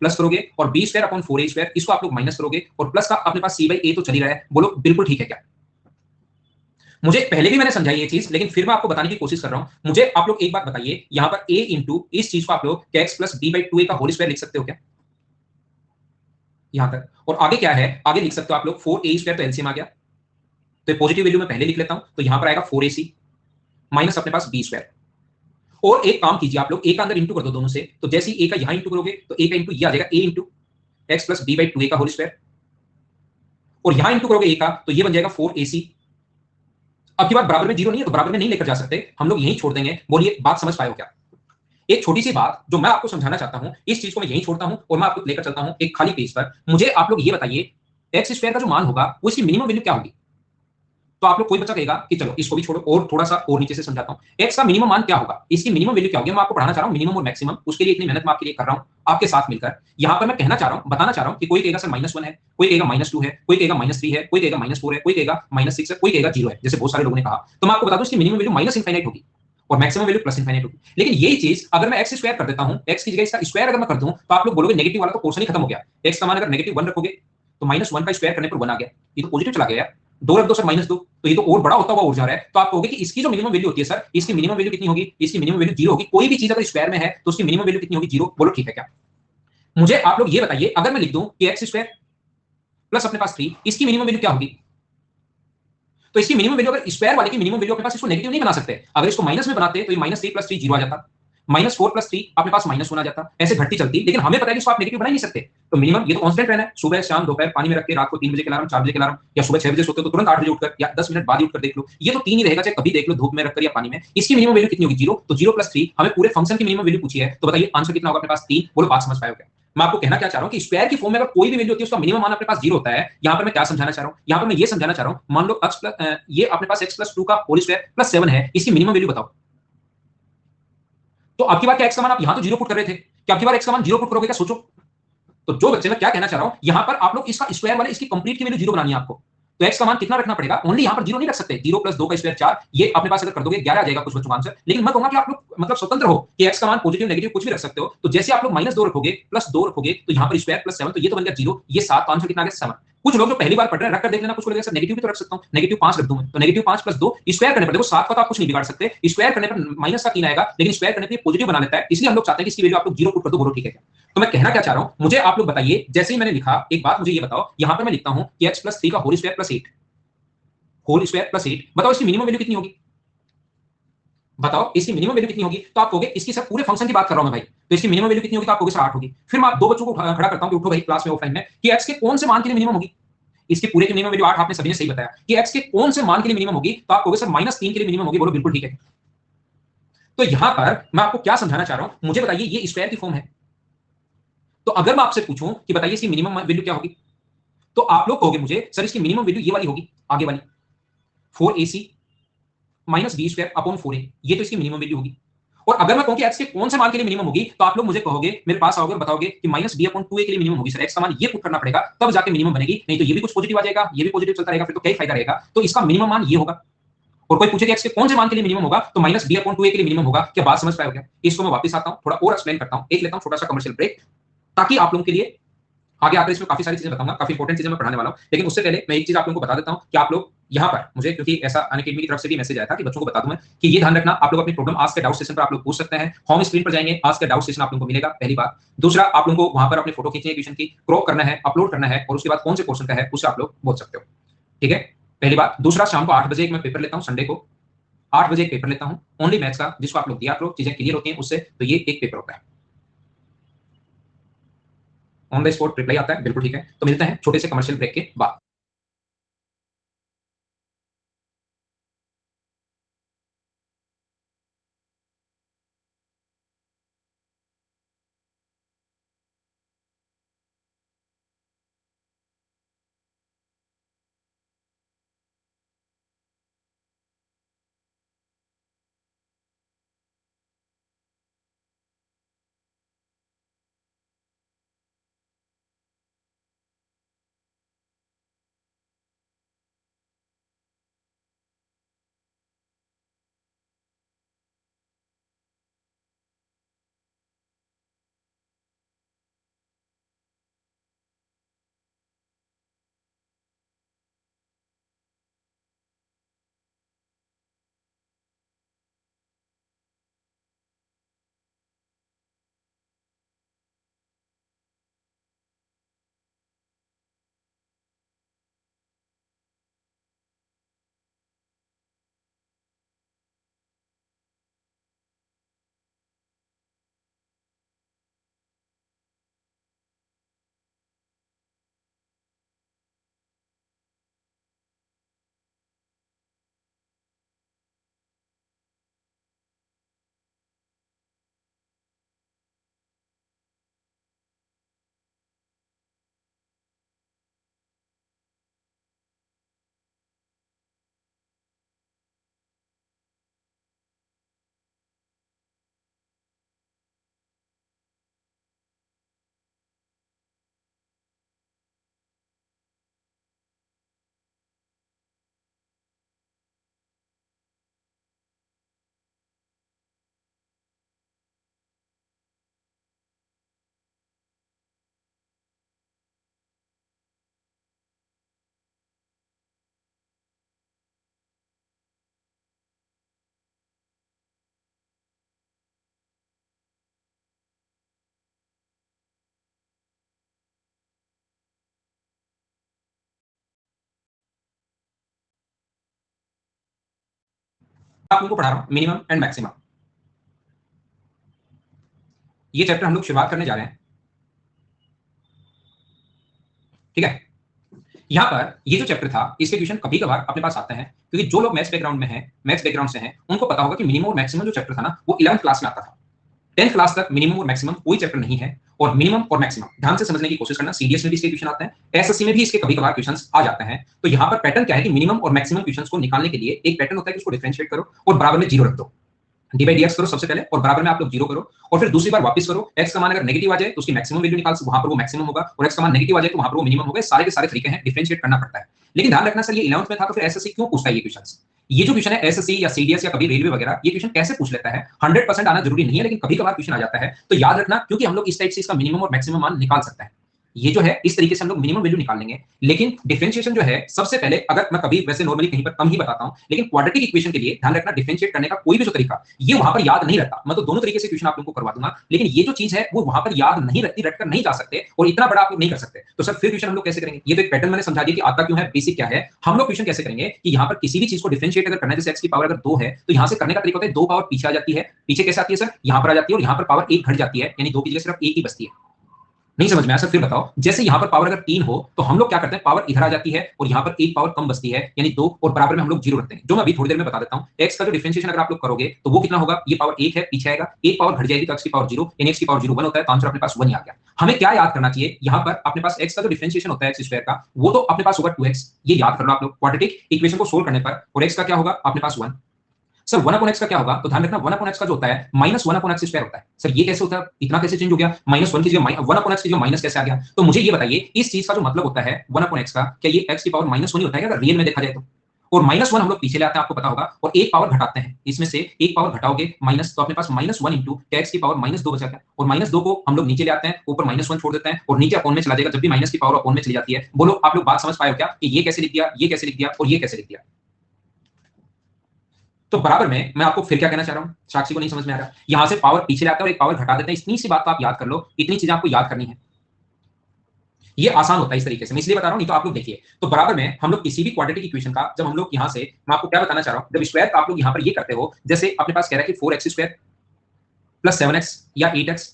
प्लस करोगे, और B square upon 4a square इसको आप लोग माइनस करोगे, और प्लस का अपने पास c/a तो चल ही रहा है, बोलो बिल्कुल ठीक है क्या? मुझे पहले भी मैंने समझाई ये चीज, लेकिन फिर मैं आपको बताने की कोशिश कर रहा हूं। मुझे आप लोग एक बात बताइए, यहां पर a इंटू इस चीज को आप लोग क्या x प्लस b/2a का होल स्क्वायर लिख सकते हो क्या? यहां तक, और आगे क्या है, आगे लिख सकते हो आप लोग 4a स्क्वायर, तो एलसीएम आ गया, तो पॉजिटिव वैल्यू मैं पहले लिख लेता हूं, तो यहां पर आएगा 4ac माइनस अपने पास b स्क्वायर। और एक काम कीजिए आप लोग, ए का अंदर इंटू कर दो दोनों से, तो जैसे ही ए का यहां इंटू करोगे तो ए का इंटू ये आ जाएगा, a into x plus b/2a का होल स्क्वायर, और यहां इंटू करोगे ए का तो ये बन जाएगा 4ac। अब की बात बराबर में जीरो नहीं है तो बराबर में नहीं लेकर जा सकते, हम लोग यहीं छोड़ देंगे। बोलिए बात समझ पाए हो क्या? एक छोटी सी बात जो मैं आपको समझाना चाहता हूं, इस चीज को मैं यहीं छोड़ता हूं और मैं आपको लेकर चलता हूं एक खाली पेज पर। मुझे आप लोग ये बताइए, एक्स स्क्वायर का जो मान होगा वो इसकी मिनिमम वैल्यू क्या होगी? तो आप लोग कोई बच्चा कहेगा कि चलो इसको भी छोड़ो और थोड़ा सा और नीचे से समझाता हूं, एक्स का मिनिमम मान क्या होगा, इसकी मिनिमम वैल्यू क्या होगी। मैं आपको पढ़ाना चाह रहा हूं मिनिमम और मैक्सिमम, उसके लिए इतनी मेहनत मैं आपके लिए कर रहा हूं आपके साथ मिलकर। यहां पर मैं कहना चाह रहा हूं, बताना चाह रहा हूं कि कोई कहेगा सर -1 है, कोई कहेगा -2 है, कोई कहेगा -3 है, कोई कहेगा -4 है, कोई कहेगा -6 है, कोई कहेगा 0 है, जैसे बहुत सारे लोगों ने कहा। तो मैं आपको बता दूं इसकी मिनिमम वैल्यू माइनस इनफाइनाइट होगी और मैक्सिमम वैल्यू प्लस इनफाइनाइट होगी। लेकिन यही चीज अगर मैं एक्स स्क्वायर कर देता हूं, एक्स की जगह इसका स्क्वायर अगर मैं कर दूं, तो आप लोग बोलोगे नेगेटिव वाला तो पोर्शन ही खत्म हो गया। एक्स का मान अगर -1 रखोगे तो -1 का स्क्वायर करने पर 1 आ गया, ये तो पॉजिटिव चला गया यार। 2 रख दो सर -2, तो ये तो और बड़ा होता हुआ उड़ जा रहा है। तो आप कहोगे कि इसकी जो मिनिमम वैल्यू होती है सर, इसकी मिनिमम वैल्यू कितनी होगी? इसकी मिनिमम वैल्यू 0 होगी। कोई भी चीज अगर स्क्वायर में है तो उसकी मिनिमम वैल्यू कितनी होगी? 0। बोलो ठीक है क्या? मुझे आप लोग ये बताइए, अगर मैं लिख दूं कि x स्क्वायर प्लस अपने पास 3, इसकी मिनिमम वैल्यू क्या होगी? तो इसकी मिनिमम वैल्यू, अगर स्क्वायर वाले की मिनिमम वैल्यू अपने पास, इसको नेगेटिव नहीं बना सकते। अगर इसको माइनस में बनाते तो ये -3 + 3 0 आ जाता, -4 + 3 अपने पास -1 आ जाता, ऐसे घटती चलती। लेकिन हमें पता है कि इसको आप नेगेटिव बना ही नहीं सकते। तो मिनिमम ये तो कांस्टेंट रहना है। सुबह शाम दोपहर पानी में रख के, रात को 3 बजे के अलार्म, 4 बजे के अलार्म, या सुबह 6 बजे सोते हो तो तुरंत 8 बजे उठकर या 10 मिनट बाद ही उठकर देख लो, ये तो 3 ही रहेगा, चाहे कभी देख लो, धूप में रखकर या पानी में। इसकी मिनिमम वैल्यू कितनी होगी? 0। तो 0 + 3 हमें पूरे फंक्शन की मिनिमम वैल्यू पूछी है, तो बताइए आंसर कितना होगा अपने पास? 3। बोलो बात समझ पाए हो क्या? मैं आपको कहना क्या चाह रहा हूं कि स्क्वायर की फॉर्म में अगर कोई भी वैल्यू होती है, उसका मिनिमम मान अपने पास 0 होता है। यहां पर मैं क्या समझाना चाह रहा हूं? यहां पर मैं ये समझाना चाह रहा हूं, मान लो ये अपने पास x + 2 का होल स्क्वायर प्लस 7 है, इसकी मिनिमम वैल्यू बताओ। तो आपकी बार क्या x का मान आप यहां तो 0 पुट कर रहे थे, क्या आपकी बार x का मान 0 पुट करोगे क्या? सोचो। तो जो बच्चे, मैं क्या कहना चाह रहा हूं, यहां पर आप लोग इसका स्क्वायर वाले, इसकी कंप्लीट की वैल्यू 0 बनानी है आपको। तो x का मान कितना रखना पड़ेगा? ओनली यहां पर 0 नहीं रख सकते। 0 + 2 का स्क्वायर 4, ये अपने पास अगर कर दोगे 11 आ जाएगा कुछ बच्चों का आंसर। लेकिन मैं कहूंगा कि आप लोग मतलब स्वतंत्र हो कि x का मान पॉजिटिव नेगेटिव कुछ भी रख सकते हो। तो जैसे आप लोग -2 रखोगे, +2 रखोगे, तो यहां पर स्क्वायर प्लस 7, तो ये तो बन गया 0, ये 7, तो आंसर कितना आ गया? 7। कुछ लोग जो पहली बार पढ़ रहे हैं, रख कर देख लेना, कुछ को लगेगा सर नेगेटिव भी तो रख सकता हूं, -5 रख दूं मैं, तो -5 + 2 स्क्वायर करने पर, देखो 7 का तो आप कुछ नहीं बिगाड़ सकते, स्क्वायर करने पर माइनस का 3 आएगा, लेकिन स्क्वायर करने पर ये पॉजिटिव बना लेता है, इसलिए हम लोग चाहते हैं कि इसकी वैल्यू आप लोग 0 पुट कर दो। बोलो ठीक है क्या? तो मैं कहना क्या चाह रहा हूं, मुझे आप लोग बताइए, जैसे ही मैंने लिखा, एक बात मुझे ये बताओ, यहां पर मैं लिखता हूं कि x + 3 का whole square plus 8, whole square plus 8, बताओ इसकी मिनिमम वैल्यू कितनी होगी? बताओ इसकी मिनिमम वैल्यू कितनी होगी? तो आप कहोगे, इसकी सर पूरे फंक्शन की बात कर रहा हूं मैं भाई, तो इसकी मिनिमम वैल्यू कितनी होगी? तो आप कहोगे सर 8 होगी। फिर मैं आप दो बच्चों को खड़ा करता हूं कि उठो भाई क्लास में, ऑफलाइन में, कि x के कौन से मान के लिए मिनिमम होगी? इसके पूरे की मिनिमम वैल्यू 8, आपने सभी ने सही बताया कि x के कौन से मान के लिए मिनिमम होगी? तो आप कहोगे सर -3 के लिए मिनिमम होगी। बोलो बिल्कुल ठीक है। तो यहां पर मैं आपको क्या समझाना चाह रहा हूं, मुझे बताइए, ये स्क्वायर की फॉर्म है। तो अगर मैं आपसे पूछूं कि बताइए इसकी मिनिमम वैल्यू क्या होगी, तो आप लोग कहोगे मुझे सर इसकी मिनिमम वैल्यू ये वाली होगी, आगे वाली, 4ac minus B square upon 4a, ये तो इसकी मिनिमम वैल्यू होगी। और अगर मैं कहूं कि x के कौन से मान के लिए मिनिमम होगी, तो आप लोग मुझे कहोगे, मेरे पास आओगे और बताओगे कि -b/2a के लिए मिनिमम होगी। सर x का मान ये पुट करना पड़ेगा, तब जाके मिनिमम बनेगी, नहीं तो ये भी कुछ पॉजिटिव आ जाएगा, ये भी पॉजिटिव चलता रहेगा, फिर तो क्या ही फायदा रहेगा। तो इसका मिनिमम मान ये होगा। और कोई पूछे कि x के कौन से मान के लिए मिनिमम होगा, तो -b/2a के लिए मिनिमम होगा। क्या बात समझ पाए हो क्या? इसको मैं वापस आता हूं, थोड़ा और एक्सप्लेन करता हूं, एक लेता हूं छोटा सा कमर्शियल ब्रेक, ताकि आप लोगों के लिए आगे आकर इसमें काफी सारी चीजें बताऊंगा, काफी इंपॉर्टेंट चीजें मैं पढ़ाने वाला हूं। लेकिन उससे पहले मैं एक चीज आप लोगों को बता देता हूं कि आप लोग यहां पर, मुझे क्योंकि ऐसा अनअकैडमी की तरफ से भी मैसेज आया था कि बच्चों को बता दूं मैं, कि ये ध्यान रखना, आप लोग अपनी प्रॉब्लम आज के डाउट सेशन पर आप लोग पूछ सकते हैं। होम स्क्रीन पर जाएंगे, आज का डाउट सेशन आप लोगों को मिलेगा, पहली बात। दूसरा, आप लोगों को वहां पर अपनी फोटो खींचनी है क्वेश्चन की, क्रॉप करना है, अपलोड करना है, और उसके बाद कौन से क्वेश्चन का है उसे आप लोग बोल सकते हो। ठीक है, पहली बात। दूसरा, शाम को 8 बजे एक मैं पेपर लेता हूं, संडे को 8 बजे एक पेपर लेता हूं, ओनली मैथ्स का, जिसको आप लोग दिया करो, चीजें क्लियर होती हैं उससे, तो ये एक पेपर होता है। ऑन द स्पॉट रिप्लाई आता है, बिल्कुल ठीक है। तो मिलते हैं छोटे से कमर्शियल ब्रेक के बाद। आप लोगों को पढ़ा रहा हूं मिनिमम एंड मैक्सिमम। ये चैप्टर हम लोग शुरुआत करने जा रहे हैं, ठीक है। यहां पर ये जो चैप्टर था इसके क्वेश्चन कभी कभार अपने पास आते हैं, क्योंकि जो लोग मैथ्स बैकग्राउंड में हैं, मैथ्स बैकग्राउंड से हैं, उनको पता होगा कि मिनिमम और मैक्सिमम जो चैप्टर था ना वो 11th क्लास में आता था। 10th क्लास तक मिनिमम और मैक्सिमम कोई चैप्टर नहीं है, और मिनिमम और मैक्सिमम ध्यान से समझने की कोशिश करना। सीडीएस में भी इसके क्वेश्चन आते हैं, एसएससी में भी इसके कभी कभार क्वेश्चंस आ जाते हैं। तो यहां पर पैटर्न क्या है कि मिनिमम और मैक्सिमम क्वेश्चंस को निकालने के लिए एक पैटर्न होता है कि उसको डिफरेंशिएट करो और बराबर में जीरो रख दो। डी बाई डीएक्स करो सबसे पहले, और बराबर में आप लोग जीरो करो, और फिर दूसरी बार वापस करो। एक्स का मान अगर नेगेटिव आ जाए तो उसकी मैक्सिमम वैल्यू निकाल, वहां पर वो मैक्सिमम होगा, और एक्स का मान नेगेटिव आ जाए तो वहां पर वो मिनिमम होगा। सारे के सारे तरीके हैं, डिफरेंशिएट करना पड़ता है। लेकिन ध्यान रखना सर, ये 11th में था तो फिर एसएससी क्यों पूछता है ये क्वेश्चंस? ये जो क्वेश्चन है एसएससी या सीडीएस या कभी रेलवे वगैरह, ये क्वेश्चन कैसे पूछ लेता है? 100% आना जरूरी नहीं है, लेकिन कभी कभार क्वेश्चन आ जाता है। तो याद रखना, क्योंकि हम लोग इस टाइप से इसका मिनिमम और मैक्सिमम मान निकाल सकते हैं। ये जो है इस तरीके से हम लोग मिनिमम वैल्यू निकाल लेंगे। लेकिन डिफरेंशिएशन जो है सबसे पहले, अगर मैं कभी वैसे नॉर्मली कहीं पर कम ही बताता हूं, लेकिन क्वाड्रेटिक इक्वेशन के लिए ध्यान रखना, डिफरेंशिएट करने का कोई भी जो तरीका ये वहां पर याद नहीं रहता। मैं तो दोनों तरीके से क्वेश्चन आप लोगों को करवा दूंगा, लेकिन ये जो चीज है वो वहां पर याद नहीं रहती, रटकर नहीं जा सकते, और इतना बड़ा आप लोग नहीं कर सकते। तो सर फिर क्वेश्चन हम लोग कैसे करेंगे? ये तो एक पैटर्न मैंने समझा दिया कि आता क्यों है, बेसिक क्या है। हम लोग क्वेश्चन कैसे करेंगे कि यहाँ पर किसी भी चीज को डिफरेंशिएट अगर करना है, जैसे एक्स की पावर अगर 2 है तो यहाँ से करने का तरीका होता है 2 पावर पीछे आ जाती है। पीछे कैसे आती है सर? यहाँ पर आ जाती है, और यहाँ पर पावर 1 घट जाती है, यानी 2 की जगह सिर्फ 1 ही बचती है। नहीं समझ में आया सर? फिर बताओ। जैसे यहाँ पर पावर अगर 3 हो तो हम लोग क्या करते हैं, पावर इधर आ जाती है और यहाँ पर एक पावर कम बचती है, यानी 2, और बराबर में हम लोग 0 रखते हैं, जो मैं अभी थोड़ी देर में बता देता हूँ। एक्स का जो डिफरेंशिएशन अगर आप लोग करोगे तो वो कितना होगा? ये पावर 1 है, पीछे आएगा, एक पावर घट जाएगी तो एक्स की पावर 0, यानी एक्स की पावर 0 1 होता है, तो आंसर अपने पास 1 ही आ गया। हमें क्या याद करना चाहिए? यहाँ पर अपने पास एक्स का जो डिफरेंशिएशन होता है एक्स स्क्वायर का, वो तो अपने पास होगा 2x। ये याद कर लो आप लोग क्वाड्रेटिक इक्वेशन को सोल्व करने पर। और एक्स का क्या होगा अपने पास 1। सर 1 अपॉन एक्स का क्या होगा? तो ध्यान रखना 1 अपॉन एक्स का जो होता है माइनस 1 अपॉन एक्स स्क्वायर होता है। सर ये कैसे होता है? इतना कैसे चेंज हो गया? -1 की जगह 1 अपॉन एक्स की जगह माइनस कैसे आ गया? तो मुझे ये बताइए, इस चीज का जो मतलब होता है 1 अपॉन एक्स का, क्या ये एक्स की पावर -1 ही होता है क्या अगर रियल में देखा जाए तो? और -1 हम लोग पीछे ले आते हैं, आपको पता होगा, और एक पावर घटाते हैं, इसमें से एक पावर घटाओगे माइनस, तो अपने पास -1 इंटू एक्स की पावर -2 बचा था, और -2 को हम लोग नीचे ले आते हैं, ऊपर -1 छोड़ देते हैं, और नीचे अपॉन में चला जाएगा। जब भी माइनस की पावर अपॉन में चली जाती है, बोलो आप लोग बात समझ पाए हो क्या कि ये कैसे लिख दिया, ये कैसे लिख दिया, और ये कैसे लिख दिया? तो बराबर में मैं आपको फिर क्या कहना चाह रहा हूं, साक्षी को नहीं समझ में आ रहा? यहां से पावर पीछे लाते हैं और एक पावर घटा देते हैं। इतनी सी बात तो आप याद कर लो, इतनी चीजें आपको याद करनी है। ये आसान होता है इस तरीके से, मैं इसलिए बता रहा हूं, नहीं तो आप लोग देखिए। तो बराबर में हम लोग किसी भी क्वाड्रेटिक इक्वेशन का जब हम लोग यहां से, मैं आपको क्या बताना चाह रहा हूं, जब स्क्वायर का आप लोग यहां पर ये करते हो, जैसे अपने पास कह रहा है कि 4x स्क्वायर प्लस 7x या 8x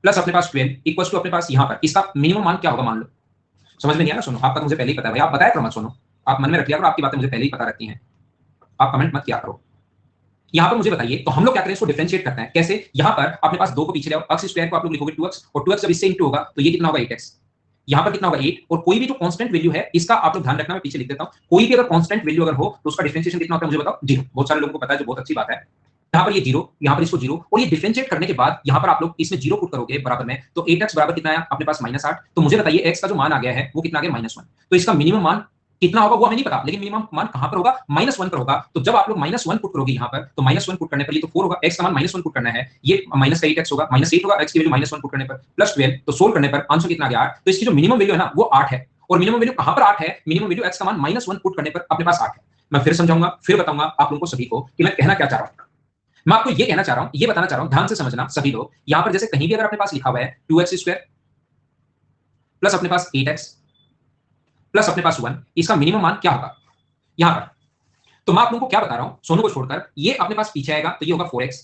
प्लस अपने पास 12 इक्वल्स टू अपने पास यहां पर इसका मिनिमम मान क्या होगा मान लो। समझ में नहीं आ रहा? सुनो, आपका मुझे पहले ही पता है भाई, आप बताया करो मत सुनो, आप मन में रख लिया करो, आपकी बातें मुझे पहले ही पता रहती हैं, आप कमेंट मत किया करो। यहाँ पर मुझे बताइए, तो हम लोग क्या करें, इसको डिफरेंशिएट करते हैं कैसे? यहाँ पर अपने पास 2 को पीछे ले आओ, x स्क्वायर को आप लोग लिखोगे 2x, और 2x जब इससे इंटू होगा तो ये कितना होगा 8x। यहाँ पर कितना होगा 8, और कोई भी जो कांस्टेंट वैल्यू है इसका आप लोग ध्यान रखना, मैं पीछे लिख देता हूँ। कोई भी अगर कांस्टेंट वैल्यू अगर हो तो उसका डिफरेंशिएशन कितना होता है मुझे बताओ? 0। बहुत सारे लोगों को पता है, जो बहुत अच्छी बात है। यहाँ पर ये 0, यहाँ पर इसको 0, और ये डिफरेंशिएट करने के बाद यहाँ पर आप लोग इसमें 0 पुट करोगे बराबर में, तो 8x बराबर कितना है अपने पास -8। तो मुझे बताइए x का जो मान आ गया है वो कितना आ गया? -1। तो इसका मिनिमम मान कितना होगा वो हमें नहीं पता, लेकिन मिनिमम मान कहां पर होगा? -1 पर होगा। तो जब आप लोग -1 पुट करोगे यहाँ पर, तो -1 पुट करने पर ये तो 4 होगा, x का मान -1 पुट करना है, ये माइनस का 8x होगा, -8 होगा, x की वैल्यू -1 पुट करने पर, प्लस 12, तो सोल्व करने पर आंसर कितना आ गया? 8। तो इसकी जो मिनिमम वैल्यू है ना वो 8 है, और मिनिमम वैल्यू कहां पर 8 है? मिनिमम वैल्यू x का मान -1 पुट करने पर अपने पास 8 है। मैं फिर समझाऊंगा, फिर बताऊंगा आप लोगों को सभी को कि मैं कहना क्या चाह रहा हूं। मैं आपको ये कहना चाह रहा हूं, ये बताना चाह रहा हूं, ध्यान से समझना सभी लोग। यहां पर जैसे कहीं भी अगर अपने पास लिखा हुआ है 2x स्क्वायर प्लस अपने पास 8x प्लस अपने पास 1, इसका मिनिमम मान क्या होगा यहां पर? तो मैं आप लोगों को क्या बता रहा हूं, सोनू को छोड़कर, ये अपने पास पीछे आएगा तो ये होगा 4x,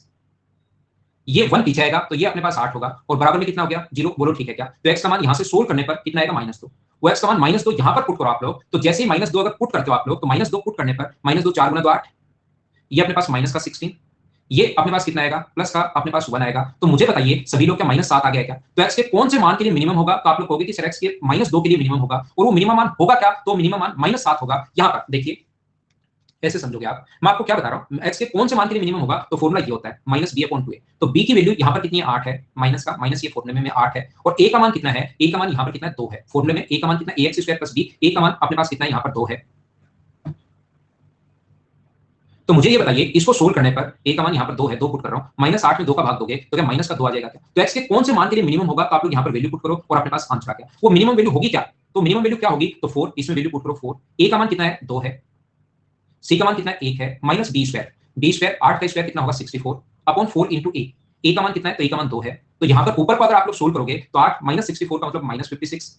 ये 1 पीछे आएगा तो ये अपने पास 8 होगा, और बराबर में कितना हो गया? 0। बोलो ठीक है क्या? तो x का मान यहां से सोल्व करने पर कितना आएगा? -2। वो x का मान -2 यहां पर पुट करो आप लोग, तो जैसे ही -2 अगर पुट करते हो आप लोग, तो -2 पुट करने पर -2 4 गुना 2 8, ये अपने पास माइनस का 16, ये अपने पास कितना आएगा? प्लस का अपने पास 1 आएगा। तो मुझे बताइए सभी लोग क्या -7 आ गया क्या? तो x के कौन से मान के लिए मिनिमम होगा? तो आप लोग कहोगे कि सर x के -2 के लिए मिनिमम होगा, और वो मिनिमम मान होगा क्या? तो मिनिमम मान -7 होगा। यहां पर देखिए ऐसे समझोगे आप, मैं आपको क्या बता रहा हूं, x के कौन से मान के लिए मिनिमम होगा? तो फॉर्मूला ये होता है -b/2a। तो b की वैल्यू यहां पर कितनी है? 8 है, माइनस का माइनस, ये फॉर्मूले में 8 है, और a का मान कितना है? a का मान यहां पर कितना है? 2 है। फॉर्मूले में a का मान कितना है? ax² + b, a का मान अपने पास कितना है? यहां पर 2 है। तो मुझे ये बताइए, इसको सोल्व करने पर a का मान यहाँ पर 2 है, 2 पुट कर रहा हूँ, -8 में 2 का भाग दोगे तो क्या माइनस का 2 आ जाएगा क्या? तो x के कौन से मान के लिए मिनिमम होगा? तो आप लोग यहाँ पर वैल्यू पुट करो और अपने पास आंसर आ गया। वो मिनिमम वैल्यू होगी क्या? तो मिनिमम वैल्यू क्या होगी? तो 4, इसमें वैल्यू पुट करो 4, a का मान कितना है? 2 है, c का मान कितना है? 1 है, माइनस b², 8 का स्क्वायर कितना होगा? 64 अपॉन 4 इंटू a का मान कितना है? तो a का मान 2 है। तो यहाँ पर ऊपर को अगर आप लोग सोल्व करोगे तो 8 - 64 का मतलब -56,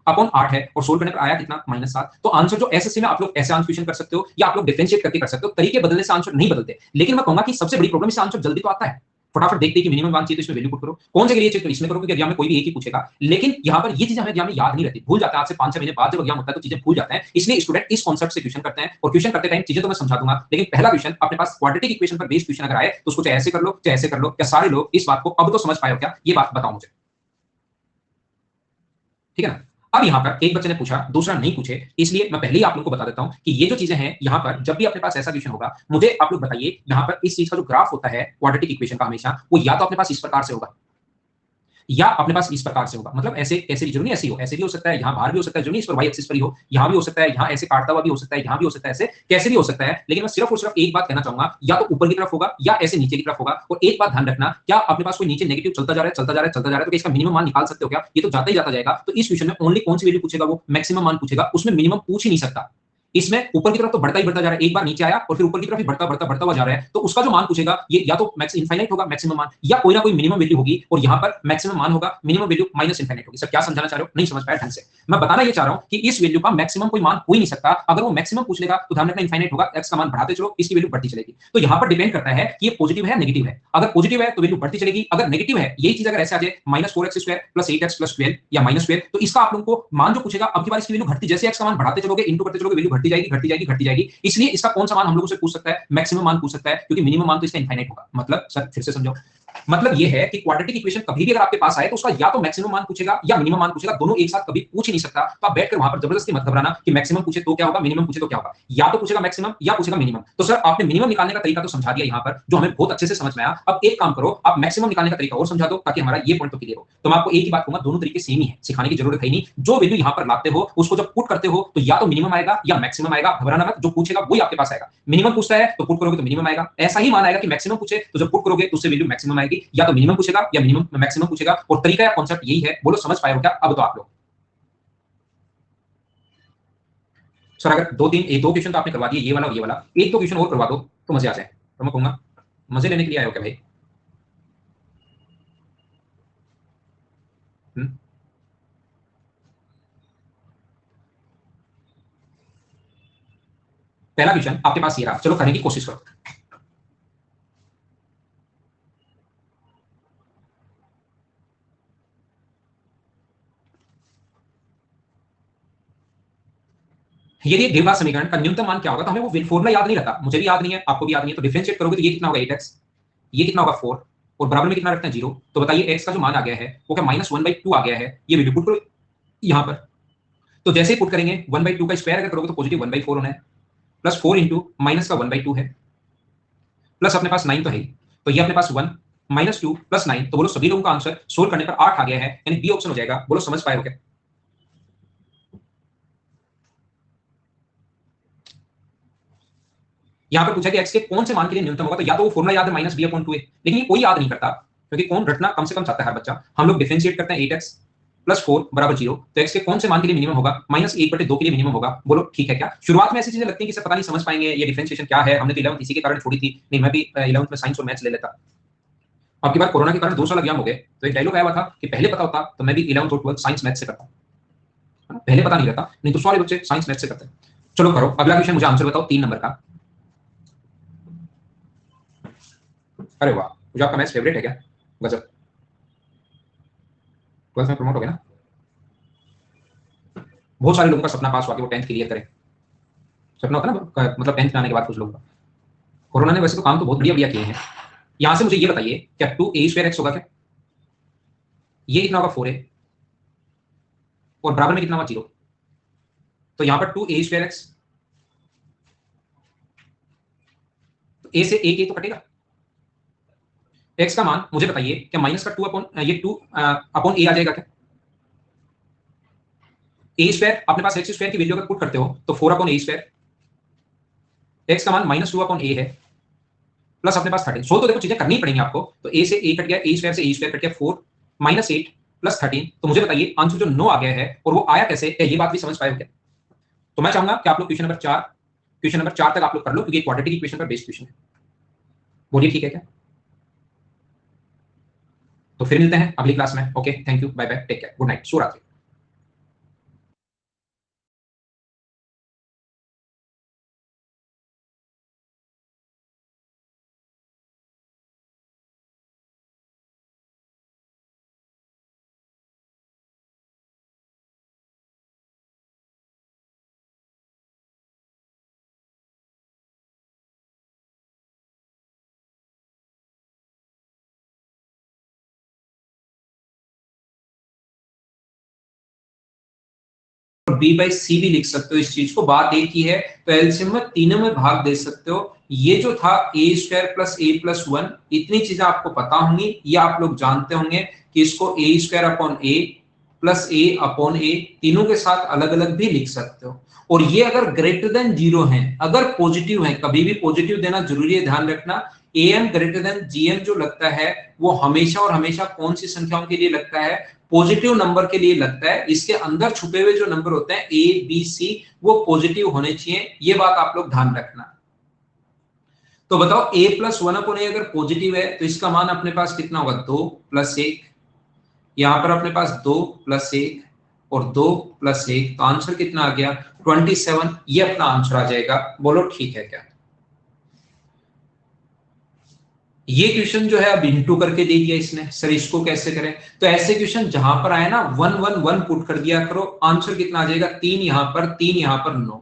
अपॉन 8 है और सोल्व करने पर आया कितना -7। तो आंसर जो एसएससी में आप लोग ऐसे आंसर क्वेश्चन कर सकते हो या आप लोग डिफरेंशिएट करके कर सकते हो, तरीके बदलने से आंसर नहीं बदलते। लेकिन मैं कहूंगा कि सबसे बड़ी प्रॉब्लम इससे आंसर जल्दी तो आता है, फटाफट देखते कि मिनिमम मान चाहिए तो इसमें वैल्यू पुट करो, कौन से के लिए चाहिए तो इसमें करो, क्योंकि एग्जाम में कोई भी एक ही पूछेगा। लेकिन यहाँ पर ये चीजें हमें एग्जाम में याद नहीं रहती, भूल जाते हैं। आज से 5-6 महीने बाद जब एग्जाम होता है तो चीजें भूल जाते हैं, इसलिए स्टूडेंट इस कॉन्सेप्ट से क्वेश्चन करते हैं। और क्वेश्चन करते टाइम चीजें तो मैं समझा दूंगा, लेकिन पहला क्वेश्चन अपने पास क्वाड्रेटिक इक्वेशन पर बेस्ड क्वेश्चन अगर आए तो उसको चाहे ऐसे कर लो चाहे ऐसे कर लो। क्या सारे लोग इस बात को अब तो समझ पाए हो क्या? ये बात बताओ मुझे, ठीक है ना। अब यहाँ पर एक बच्चे ने पूछा, दूसरा नहीं पूछे, इसलिए मैं पहले ही आप लोगों को बता देता हूं कि ये जो चीजें हैं यहाँ पर जब भी अपने पास ऐसा क्वेश्चन होगा, मुझे आप लोग बताइए यहाँ पर इस चीज का जो ग्राफ होता है क्वाड्रेटिक इक्वेशन का, हमेशा वो या तो अपने पास इस प्रकार से होगा या अपने पास इस प्रकार से होगा। मतलब ऐसे ऐसे भी जरूरी ऐसे हो, ऐसे भी हो सकता है, यहाँ बाहर भी हो सकता है, जरूरी इस पर वाई एक्सिस पर ही हो, यहाँ भी हो सकता है, यहाँ ऐसे काटता हुआ भी हो सकता है, यहाँ भी हो सकता है, ऐसे कैसे भी हो सकता है। लेकिन मैं सिर्फ और सिर्फ एक बात कहना चाहूंगा, या तो ऊपर की तरफ होगा या ऐसे नीचे की तरफ होगा। और एक बात ध्यान रखना, क्या अपने पास कोई नीचे नेगेटिव चलता जा रहा है चलता जा रहा है चलता जा रहा है तो इसका मिनिमम मान निकाल सकते हो क्या? ये तो जाता ही जाता जाएगा। तो इस क्वेश्चन में ओनली कौन सी वैल्यू पूछेगा? वो मैक्सिमम मान पूछेगा, उसमें मिनिमम पूछ ही नहीं सकता। इसमें ऊपर की तरफ तो बढ़ता ही बढ़ता जा रहा है, एक बार नीचे आया और फिर ऊपर की तरफ ही बढ़ता बढ़ता बढ़ता हुआ जा रहा है, तो उसका जो मान पूछेगा ये या तो मैक्स इनफाइनाइट होगा मैक्सिमम मान, या कोई ना कोई मिनिमम वैल्यू होगी। और यहाँ पर मैक्सिमम मान होगा, मिनिमम वैल्यू माइनस इनफाइनाइट होगी। सर क्या समझाना चाह रहे हो? नहीं समझ पाया ढंग से। मैं बताना ये चाह रहा हूँ कि इस वैल्यू का मैक्सिमम कोई मान हो ही नहीं सकता। अगर वो मैक्सिमम पूछ लेगा तो ध्यान रखना इनफाइनाइट होगा, एक्स का मान बढ़ाते चलो, इसकी वैल्यू बढ़ती चलेगी। तो यहाँ पर डिपेंड करता है कि ये पॉजिटिव है नेगेटिव है। अगर पॉजिटिव है तो वैल्यू बढ़ती चलेगी, अगर नेगेटिव है यही चीज अगर ऐसे आ जाए -4x² + 8x + 12 या -12, तो इसका आप लोगों को मान जो पूछेगा अब की बार इसकी वैल्यू घटती, जैसे एक्स का मान बढ़ाते चलोगे इंटू करते चलोगे वैल्यू घटती जाएगी घटती जाएगी घटती जाएगी। इसलिए इसका कौन सा मान हम लोगों से पूछ सकता है? मैक्सिमम मान पूछ सकता है, क्योंकि मिनिमम मान तो इसका इनफाइनाइट होगा। मतलब सर फिर से समझो, मतलब ये है कि क्वाड्रेटिक इक्वेशन कभी भी अगर आपके पास आए तो उसका या तो मैक्सिमम मान पूछेगा या मिनिमम मान पूछेगा, दोनों एक साथ कभी पूछ ही नहीं सकता। तो आप बैठकर वहां पर जबरदस्ती मत घबराना कि मैक्सिमम पूछे तो क्या होगा मिनिमम पूछे तो क्या होगा, या तो पूछेगा मैक्सिमम या पूछेगा मिनिमम। तो सर आपने मिनिमम निकालने का तरीका तो समझा दिया यहाँ पर, जो हमें बहुत अच्छे से समझ में आया। अब एक काम करो, आप मैक्सिमम निकालने का तरीका और समझा दो ताकि हमारा ये पॉइंट तो क्लियर हो। तो मैं आपको एक ही बात कहूंगा, दोनों तरीके सेम ही है, सिखाने की जरूरत है नहीं। जो वैल्यू यहाँ पर लाते हो उसको जब पुट करते हो तो या तो मिनिमम आएगा या मैक्सिमम आएगा, घबराना मत, जो पूछेगा वही आपके पास आएगा। मिनिमम पूछता है तो पुट करोगे तो मिनिमम आएगा, ऐसा ही मान आएगा कि मैक्सिमम पूछे तो जब पुट करोगे तो उससे वैल्यू मैक्सिमम आएगी। या तो मिनिमम पूछेगा या मिनिमम मैक्सिमम पूछेगा, और तरीका या कॉन्सेप्ट यही है। बोलो समझ पाए हो क्या अब तो आप लोग? सर अगर दो क्वेश्चन तो आपने करवा दिए, ये वाला और ये वाला, एक दो क्वेश्चन और करवा दो तो मजे आ जाए। तो मैं कहूंगा मजे लेने के लिए आए हो क्या भाई? हुँ? पहला क्वेश्चन आपके पास ये रहा, चलो करने की कोशिश करो। यदि द्विघात समीकरण का न्यूनतम मान क्या होगा, तो हमें वो फॉर्मूला याद नहीं रहता, मुझे भी याद नहीं है, आपको भी याद नहीं है। तो डिफरेंशिएट करोगे तो ये कितना होगा 8x, ये कितना होगा 4, और बराबर में कितना रखते हैं 0। तो बताइए x का जो मान आ गया है वो क्या -1/2 आ गया है, ये वैल्यू पुट करो यहाँ पर। तो जैसे ही पुट करेंगे 1/2 का स्क्वायर अगर करोगे तो पॉजिटिव 1/4 होना है, प्लस 4 इंटू माइनस का 1/2 है, प्लस अपने पास 9 तो है ही, तो ये अपने पास 1 -2 + 9। तो बोलो सभी लोगों का आंसर सोल्व करने पर 8 आ गया है, यानी बी ऑप्शन हो जाएगा। बोलो समझ पाए हो क्या? यहाँ पर पूछा कि x के कौन से मान के लिए न्यूनतम होगा, तो या तो वो फॉर्मूला याद है -b/2a, लेकिन ये कोई याद नहीं करता, क्योंकि कौन रटना कम से कम चाहता है हर बच्चा। हम लोग डिफरेंशिएट करते हैं 8x + 4 = 0, तो x के कौन से मान के लिए मिनिमम होगा? -1/2 के लिए मिनिमम होगा। बोलो ठीक है क्या? शुरुआत में ऐसी चीजें लगती हैं कि सर पता नहीं समझ पाएंगे ये डिफरेंशिएशन क्या है, हमने तो 11th इसी के कारण छोड़ी थी। नहीं, मैं भी 11th में साइंस और मैथ्स ले लेता। अब की बार कोरोना के कारण 2 साल एग्जाम हो गए, तो एक डायलॉग आया हुआ था कि पहले पता होता तो मैं भी 11th और 12th साइंस मैथ्स से करता, है ना? पहले पता नहीं रहता, नहीं तो सारे बच्चे साइंस मैथ्स से करते हैं। चलो करो अगला क्वेश्चन, मुझे आंसर बताओ 3 नंबर का। अरे वाह, मुझे आपका मैथ्स फेवरेट है क्या? गजब, 12th में प्रमोट हो गया ना। बहुत सारे लोगों का सपना पास हुआ कि वो 10th क्लियर करें। सपना होता है ना, मतलब 10th में आने के बाद कुछ लोगों का। कोरोना ने वैसे तो काम तो बहुत बढ़िया बढ़िया किए हैं। यहां से मुझे ये बताइए, क्या 2a² x होगा क्या? ये कितना होगा 4a, और बराबर में कितना होगा 0। तो यहां पर 2a² x, तो a से a तो कटेगा। x का मान मुझे बताइए, क्या माइनस का 2 अपॉन ये 2 अपॉन a आ जाएगा क्या? a² अपने पास x² की वैल्यू अगर पुट करते हो तो 4/a², x का मान -2 अपॉन a है, प्लस अपने पास 13। सो तो देखो चीजें करनी पड़ेंगी आपको। तो a से a कट गया, a² से a² कट गया 4 -8 + 13। तो मुझे बताइए आंसर जो 9 आ गया है, और वो आया कैसे? क्या ये बात भी समझ पाए हो क्या? तो मैं चाहूंगा कि आप लोग क्वेश्चन नंबर 4 तक आप लोग कर लो, क्योंकि क्वाड्रेटिक इक्वेशन पर बेस्ड क्वेश्चन है। बोलिए ठीक है क्या? तो फिर मिलते हैं अगली क्लास में। Okay, thank you, bye bye, take care, good night, शुभ रात्रि। और b बाई सी भी लिख सकते हो इस चीज को, बात एक ही है। तो एलसीएम में तीनों में भाग दे सकते हो। ये जो था ए स्क्वायर प्लस ए प्लस 1, इतनी चीजें आपको पता होंगी, ये आप लोग जानते होंगे कि इसको ए square upon a plus A upon ए तीनों के साथ अलग अलग भी लिख सकते हो। और ये अगर ग्रेटर देन जीरो है, अगर पॉजिटिव है, कभी भी पॉजिटिव देना जरूरी है, ध्यान रखना। am ग्रेटर देन gm जो लगता है वो हमेशा और हमेशा कौन सी संख्याओं के लिए लगता है? पॉजिटिव नंबर के लिए लगता है। इसके अंदर छुपे हुए जो नंबर होते हैं a b c वो पॉजिटिव होने चाहिए, ये बात आप लोग ध्यान रखना। तो बताओ a प्लस 1 अपॉन a अगर पॉजिटिव है तो इसका मान अपने पास कितना होगा? 2 प्लस 1। यहां पर अपने पास 2 प्लस 1 और 2 प्लस 1, तो आंसर कितना आ गया? 27। ये अपना आंसर आ जाएगा। बोलो ठीक है क्या? ये क्वेश्चन जो है अब इंटू करके दे दिया इसने, सर इसको कैसे करें? तो ऐसे क्वेश्चन जहां पर आए ना 1 1 1 पुट कर दिया करो, आंसर कितना आ जाएगा? 3 यहां पर 3 यहां पर 9।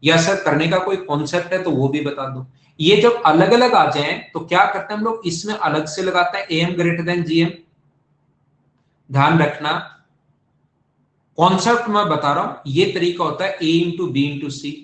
या सर करने का कोई कॉन्सेप्ट है तो वो भी बता दो। ये जब अलग अलग आ जाए तो क्या करते हैं हम लोग, इसमें अलग से लगाते हैं am ग्रेटर देन gm। ध्यान रखना कॉन्सेप्ट मैं बता रहा हूं, ये तरीका होता है a into B into c.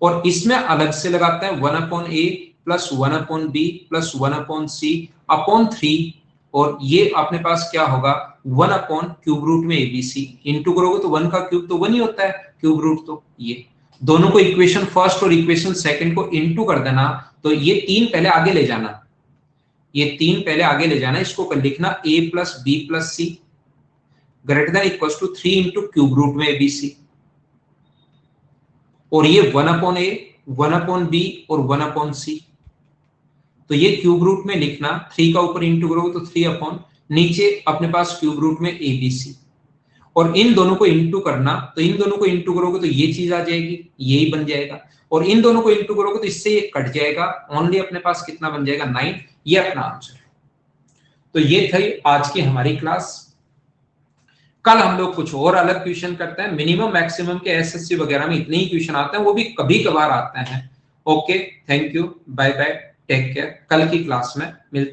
और इसमें अलग से लगाते हैं 1 upon a plus 1 upon b plus 1 upon c upon 3। और ये अपने पास क्या होगा? 1 अपॉन क्यूब रूट में एबीसी। इंटू करोगे तो 1 का क्यूब तो 1 ही होता है, क्यूब रूट। तो ये दोनों को इक्वेशन फर्स्ट और इक्वेशन सेकंड को इंटू कर देना। तो ये 3 पहले आगे ले जाना, ये 3 पहले आगे ले जाना, इसको लिखना a plus B plus C greater than equals to 3 into cube root में एबीसी। और ये 1 अपॉन ए 1 अपॉन बी और 1 अपॉन सी। तो ये क्यूब रूट में लिखना, 3 का ऊपर इंटू करोगे तो 3 अपॉन, नीचे अपने पास क्यूब रूट में एबीसी। और इन दोनों को इंटू करना, तो इन दोनों को इंटू करोगे तो ये चीज आ जाएगी, यही बन जाएगा। और इन दोनों को इंटू करोगे तो इससे ये कट जाएगा, ओनली अपने पास कितना बन जाएगा? 9। ये अपना आंसर है। तो ये थी आज की हमारी क्लास। कल हम लोग कुछ और अलग क्वेश्चन करते हैं। मिनिमम मैक्सिमम के एसएससी वगैरह में इतने ही क्वेश्चन आते हैं, वो भी कभी कभार आते हैं। Okay, thank you, bye bye, take care. कल की क्लास में मिलते हैं।